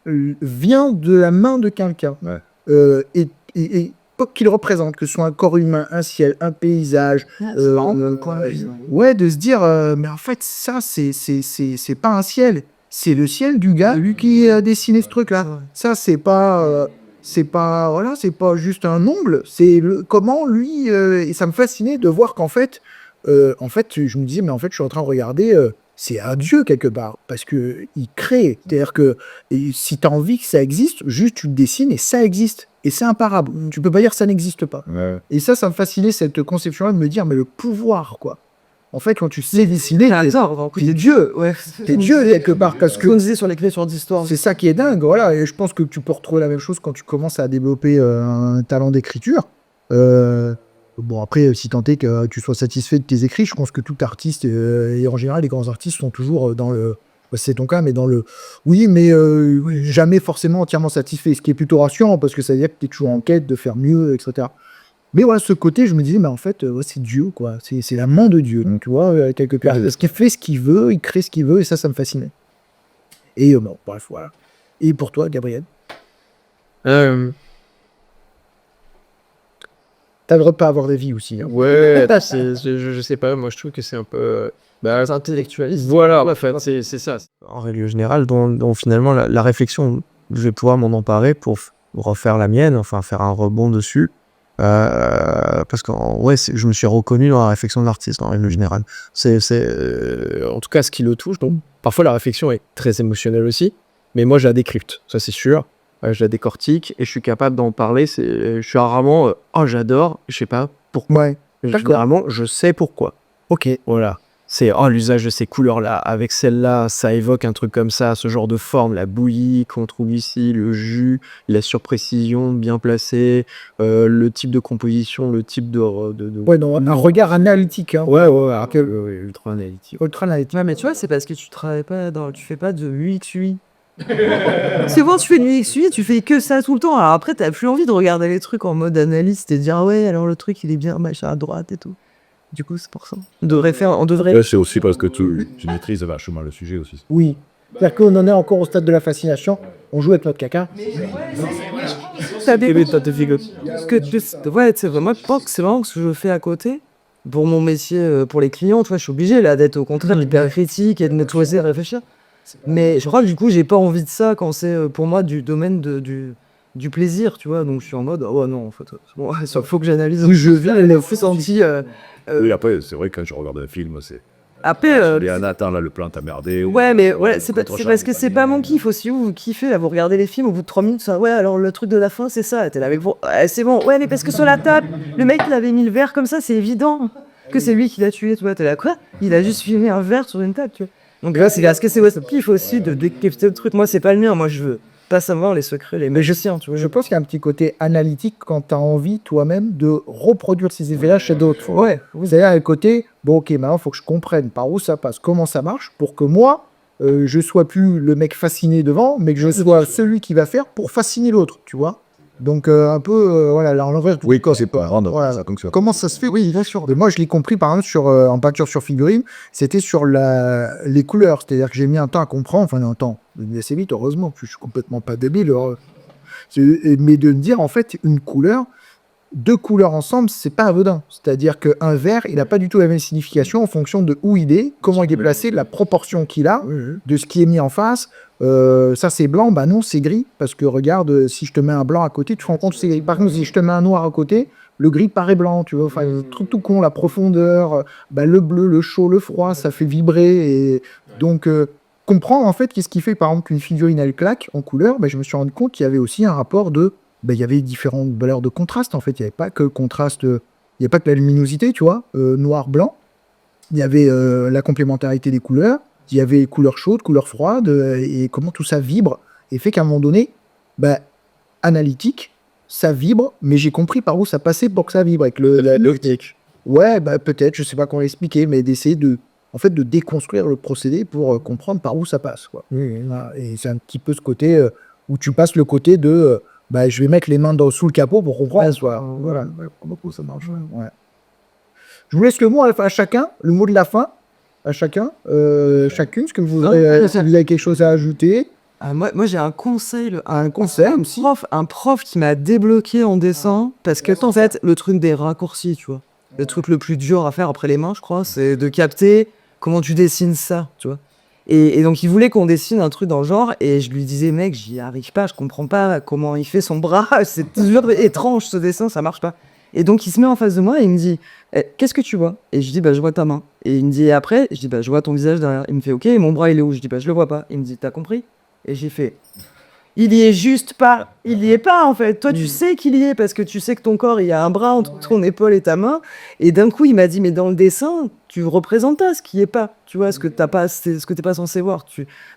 vient de la main de quelqu'un. Ouais. Et quoi qu'il représente, que ce soit un corps humain, un ciel, un paysage, ouais, de se dire, mais en fait, ça, c'est pas un ciel, c'est le ciel du gars, lui qui a dessiné ce truc-là. Ça, c'est pas, voilà, c'est pas juste un ongle, c'est comment lui, et ça me fascinait de voir qu'en fait, je me disais, mais en fait, je suis en train de regarder, c'est un dieu quelque part, parce que il crée. C'est-à-dire que si tu as envie que ça existe, juste tu le dessines et ça existe. Et c'est imparable. Tu peux pas dire que ça n'existe pas. Ouais. Et ça me fascinait, cette conception-là, de me dire, mais le pouvoir, quoi. En fait, quand tu sais dessiner, t'es Dieu. Ouais. T'es Dieu, quelque part, parce Ce que qu'on disait sur l'écriture d'histoire. c'est ça qui est dingue, voilà. Et je pense que tu peux retrouver la même chose quand tu commences à développer un talent d'écriture. Bon, après, si tant est que tu sois satisfait de tes écrits, je pense que tout artiste, et en général, les grands artistes sont toujours dans le... bah, c'est ton cas, mais dans le... Oui, mais oui, jamais forcément entièrement satisfait, ce qui est plutôt rassurant, parce que ça veut dire que tu es toujours en quête de faire mieux, etc. Mais voilà, ce côté, je me disais, mais en fait, ouais, c'est Dieu, quoi. C'est la main de Dieu, donc tu vois, quelque part. Parce qu'il fait ce qu'il veut, il crée ce qu'il veut, et ça me fascinait. Et bon, bref, voilà. Et pour toi, Gabriel, t'as le droit de pas avoir d'avis aussi. Hein. Ouais, je sais pas, moi je trouve que c'est un peu... C'est intellectualiste. Voilà, enfin, c'est ça. En règle générale, dont finalement la réflexion, je vais pouvoir m'en emparer pour refaire la mienne, enfin faire un rebond dessus. Parce que ouais, je me suis reconnu dans la réflexion de l'artiste en règle générale. C'est en tout cas ce qui le touche. Donc parfois la réflexion est très émotionnelle aussi, mais moi je la décrypte, ça c'est sûr. Je la décortique et je suis capable d'en parler. Je suis rarement oh j'adore, je sais pas pourquoi. Ouais, Généralement je sais pourquoi. ok. Voilà. C'est l'usage de ces couleurs-là, avec celle-là, ça évoque un truc comme ça, ce genre de forme, la bouillie qu'on trouve ici, le jus, la surprécision bien placée, le type de composition, le type de... Ouais, non, un regard analytique. Hein. Ouais, ultra analytique. Ultra analytique. Ouais, mais tu vois, c'est parce que tu travailles pas tu fais pas de UX/UI. C'est bon, tu fais du UX/UI, tu fais que ça tout le temps. Alors après, t'as plus envie de regarder les trucs en mode analyste et de dire ouais, alors le truc il est bien machin à droite et tout. Du coup, c'est pour ça. On devrait. Ouais, c'est aussi parce que tu maîtrises vachement le sujet aussi. Oui. C'est-à-dire qu'on en est encore au stade de la fascination. On joue avec notre caca. Ouais, c'est vrai. Moi, je pense que c'est vraiment ce que je fais à côté. Pour mon métier, pour les clients, tu vois, je suis obligé là d'être au contraire hyper critique et de me choisir et réfléchir. Mais je crois que du coup, j'ai pas envie de ça quand c'est pour moi du domaine du plaisir, tu vois. Donc je suis en mode, oh non, en fait, bon, faut que j'analyse où je viens et le senti. Oui, après, c'est vrai que quand je regarde un film, c'est. Après, Léana, attends, là, le plan t'a merdé. ouais, mais ouais, c'est parce que c'est pas mon kiff aussi. Vous kiffez, là, vous regardez les films, au bout de 3 minutes, ça, ouais, alors le truc de la fin, c'est ça. T'es là avec vous, ouais, c'est bon, ouais, mais parce que sur la table, le mec, il avait mis le verre comme ça, c'est évident que c'est lui qui l'a tué, tu vois. T'es là, quoi? Il a juste filmé un verre sur une table, tu vois. Donc là, c'est parce que c'est ouais, ce kiff aussi de décrypter le truc. Moi, c'est pas le mien, moi, je veux pas savoir les secrets, les magiciens, tu vois. Je pense qu'il y a un petit côté analytique quand tu as envie toi-même de reproduire ces effets-là chez d'autres. Ouais, c'est-à-dire un côté, bon ok, maintenant il faut que je comprenne par où ça passe, comment ça marche, pour que moi, je sois plus le mec fasciné devant, mais que je sois celui qui va faire pour fasciner l'autre, tu vois. Donc un peu, voilà, là, l'envers. Oui, quand c'est pas rendre, Voilà. ça fonctionne. Comment ça se fait? Oui, bien sûr. Mais moi, je l'ai compris, par exemple, en peinture sur figurine, c'était sur les couleurs. C'est-à-dire que j'ai mis un temps à comprendre, enfin un temps, assez vite, heureusement, parce que je suis complètement pas débile. Mais de me dire, en fait, une couleur, 2 couleurs ensemble, c'est pas anodin. C'est-à-dire qu'un vert, il n'a pas du tout la même signification en fonction de où il est, comment il est placé, la proportion qu'il a, de ce qui est mis en face. Ça c'est blanc, bah non c'est gris, parce que regarde, si je te mets un blanc à côté, tu te rends compte que c'est gris. Par contre, si je te mets un noir à côté, le gris paraît blanc, tu vois, enfin, le truc tout con, la profondeur, bah, le bleu, le chaud, le froid, ça fait vibrer, et donc comprendre en fait qu'est-ce qui fait par exemple qu'une figurine elle claque en couleur, bah, je me suis rendu compte qu'il y avait aussi un rapport de ben, il y avait différentes valeurs de contraste, en fait. Il n'y avait pas que le contraste, il n'y avait pas que la luminosité, tu vois, noir-blanc. Il y avait la complémentarité des couleurs, il y avait couleurs chaudes, couleurs froides, et comment tout ça vibre, et fait qu'à un moment donné, ben, analytique, ça vibre, mais j'ai compris par où ça passait pour que ça vibre. Avec L'optique. Ouais, bah, peut-être, je sais pas comment l'expliquer, mais d'essayer en fait, de déconstruire le procédé pour comprendre par où ça passe, quoi. Voilà. Et c'est un petit peu ce côté où tu passes le côté de bah, je vais mettre les mains sous le capot pour comprendre, quoi. Voilà, ouais, beaucoup ça marche. Ouais. Je vous laisse le mot à chacun, le mot de la fin à chacun, chacune, est-ce que vous avez quelque chose à ajouter? Moi j'ai un conseil, Un conseil, un prof qui m'a débloqué en dessin, parce que en fait, le truc des raccourcis, tu vois. Le truc le plus dur à faire après les mains, je crois, c'est de capter comment tu dessines ça, tu vois. Et donc, il voulait qu'on dessine un truc dans le genre, et je lui disais, mec, j'y arrive pas, je comprends pas comment il fait son bras, c'est toujours étrange ce dessin, ça marche pas. Et donc, il se met en face de moi et il me dit, qu'est-ce que tu vois? Et je dis, bah, je vois ta main. Et il me dit, et après, je dis, bah, je vois ton visage derrière. Il me fait, ok, et mon bras, il est où? Je dis, bah, je le vois pas. Il me dit, t'as compris? Et j'ai fait, il y est juste pas. Il y est pas, en fait. Toi, tu sais qu'il y est parce que tu sais que ton corps, il y a un bras entre ton épaule et ta main. Et d'un coup, il m'a dit, mais dans le dessin, tu représentes pas ce qui est pas. Tu vois, ce que t'as pas, c'est ce que t'es pas censé voir.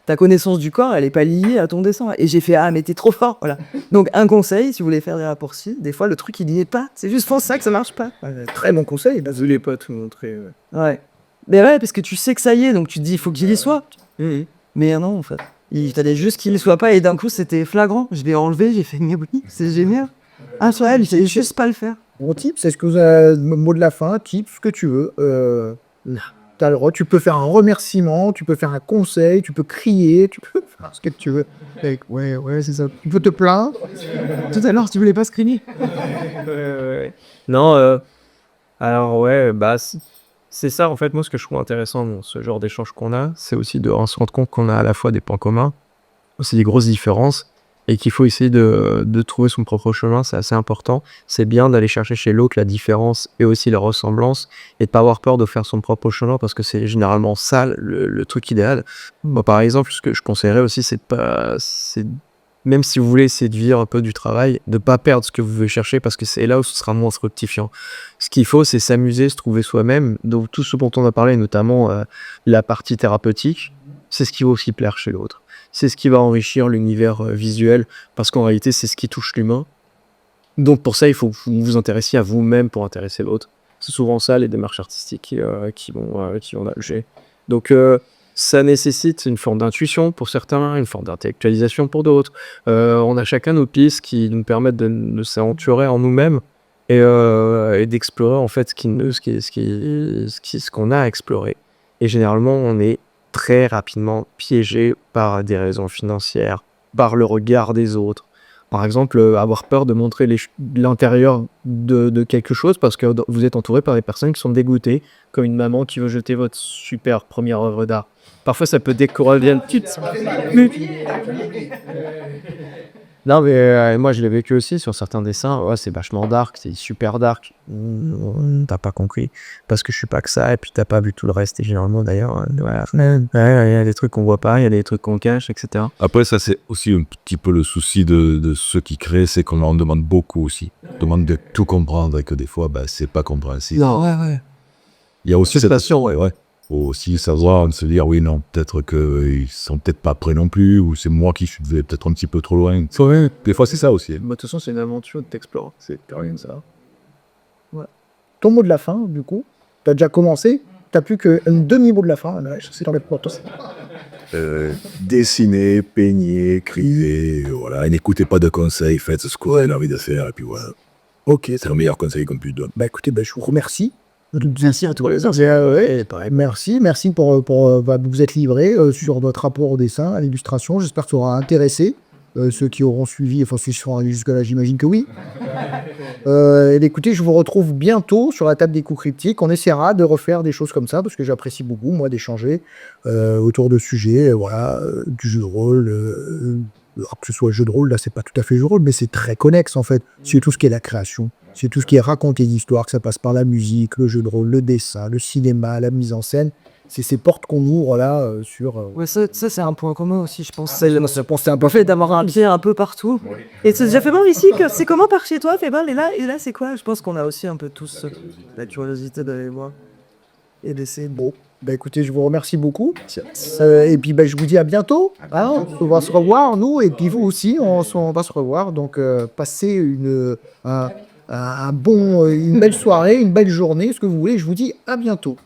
Ta connaissance du corps, elle est pas liée à ton dessin. Et j'ai fait, ah, mais t'es trop fort. Voilà. Donc, un conseil, si vous voulez faire des raccourcis, des fois, le truc, il y est pas. C'est juste pour ça que ça marche pas. très bon conseil. Je voulais pas tout montrer. Ouais. Mais ouais, parce que tu sais que ça y est, donc tu te dis, il faut qu'il y soit. Mais non, en fait. Il fallait juste qu'il ne soit pas, et d'un coup, c'était flagrant. Je l'ai enlevé, j'ai fait, mais oui, c'est génial. Ah, sur elle, il fallait juste pas le faire. Bon, tips, est-ce que vous avez le mot de la fin, tips, ce que tu veux. T'as le droit, tu peux faire un remerciement, tu peux faire un conseil, tu peux crier, tu peux faire ce que tu veux. Ouais, c'est ça. Tu peux te plaindre. Tout à l'heure, tu voulais pas screener. Non, alors ouais, bah c'est ça en fait, moi ce que je trouve intéressant dans ce genre d'échange qu'on a, c'est aussi de se rendre compte qu'on a à la fois des points communs, aussi des grosses différences, et qu'il faut essayer de trouver son propre chemin, c'est assez important. C'est bien d'aller chercher chez l'autre la différence et aussi la ressemblance, et de pas avoir peur de faire son propre chemin, parce que c'est généralement ça le truc idéal. Moi par exemple, ce que je conseillerais aussi, c'est même si vous voulez essayer de vivre un peu du travail, de pas perdre ce que vous voulez chercher, parce que c'est là où ce sera moins fructifiant. Ce qu'il faut, c'est s'amuser, se trouver soi-même. Donc tout ce dont on a parlé, notamment la partie thérapeutique, c'est ce qui va aussi plaire chez l'autre. C'est ce qui va enrichir l'univers visuel, parce qu'en réalité, c'est ce qui touche l'humain. Donc pour ça, il faut que vous vous intéressiez à vous-même pour intéresser l'autre. C'est souvent ça, les démarches artistiques qui vont nager. Donc ça nécessite une forme d'intuition pour certains, une forme d'intellectualisation pour d'autres. On a chacun nos pistes qui nous permettent de s'aventurer en nous-mêmes et d'explorer en fait ce qu'on a à explorer. Et généralement, on est très rapidement piégé par des raisons financières, par le regard des autres. Par exemple, avoir peur de montrer l'intérieur de quelque chose parce que vous êtes entouré par des personnes qui sont dégoûtées, comme une maman qui veut jeter votre super première œuvre d'art. Parfois, ça peut décourager un petit... Non, mais moi, je l'ai vécu aussi sur certains dessins. Ouais, c'est vachement dark, c'est super dark. T'as pas compris. Parce que je suis pas que ça, et puis t'as pas vu tout le reste. Et généralement, d'ailleurs, il y a des trucs qu'on voit pas, il y a des trucs qu'on cache, etc. Après, ça, c'est aussi un petit peu le souci de ceux qui créent, c'est qu'on leur en demande beaucoup aussi. On demande de tout comprendre et que des fois, bah, c'est pas compréhensible. Non, ouais. Il y a aussi cette passion, ouais. Faut aussi savoir se dire, oui, non, peut-être qu'ils sont peut-être pas prêts non plus, ou c'est moi qui suis peut-être un petit peu trop loin. Ouais, des fois, c'est ça aussi. De toute façon, c'est une aventure de t'explorer. C'est rien ça. Ton mot de la fin, du coup, t'as déjà commencé, t'as plus qu'un demi-mot de la fin. Là, c'est dans les portes. Dessinez, peignez, écrivez, voilà, et n'écoutez pas de conseils, faites ce que vous avez envie de faire, et puis voilà. Ok, C'est le meilleur conseil qu'on puisse donner. bah écoutez, je vous remercie. Merci à toi. Merci pour vous être livré sur votre rapport au dessin, à l'illustration. J'espère que ça aura intéressé ceux qui auront suivi, enfin ceux qui sont arrivés jusque-là, j'imagine que oui. Et écoutez, je vous retrouve bientôt sur la table des coups cryptiques. On essaiera de refaire des choses comme ça, parce que j'apprécie beaucoup, moi, d'échanger autour de sujets, du jeu de rôle. Alors que ce soit jeu de rôle, là, c'est pas tout à fait jeu de rôle, mais c'est très connexe, en fait. C'est tout ce qui est la création. C'est tout ce qui est raconter l'histoire, que ça passe par la musique, le jeu de rôle, le dessin, le cinéma, la mise en scène. c'est ces portes qu'on ouvre là sur. Ouais, ça c'est un point commun aussi, je pense. Je pense que c'est un peu Le fait d'avoir un pied un peu partout. Et c'est déjà fait mal ici. C'est comment par chez toi, fait mal, et là c'est quoi? Je pense qu'on a aussi un peu tous la curiosité d'aller voir et d'essayer. Bon, bah écoutez, je vous remercie beaucoup. Et puis bah, je vous dis à bientôt. Hein, on va se revoir, nous, et puis vous aussi, on va se revoir. Donc passez une belle soirée, une belle journée, ce que vous voulez. Je vous dis à bientôt.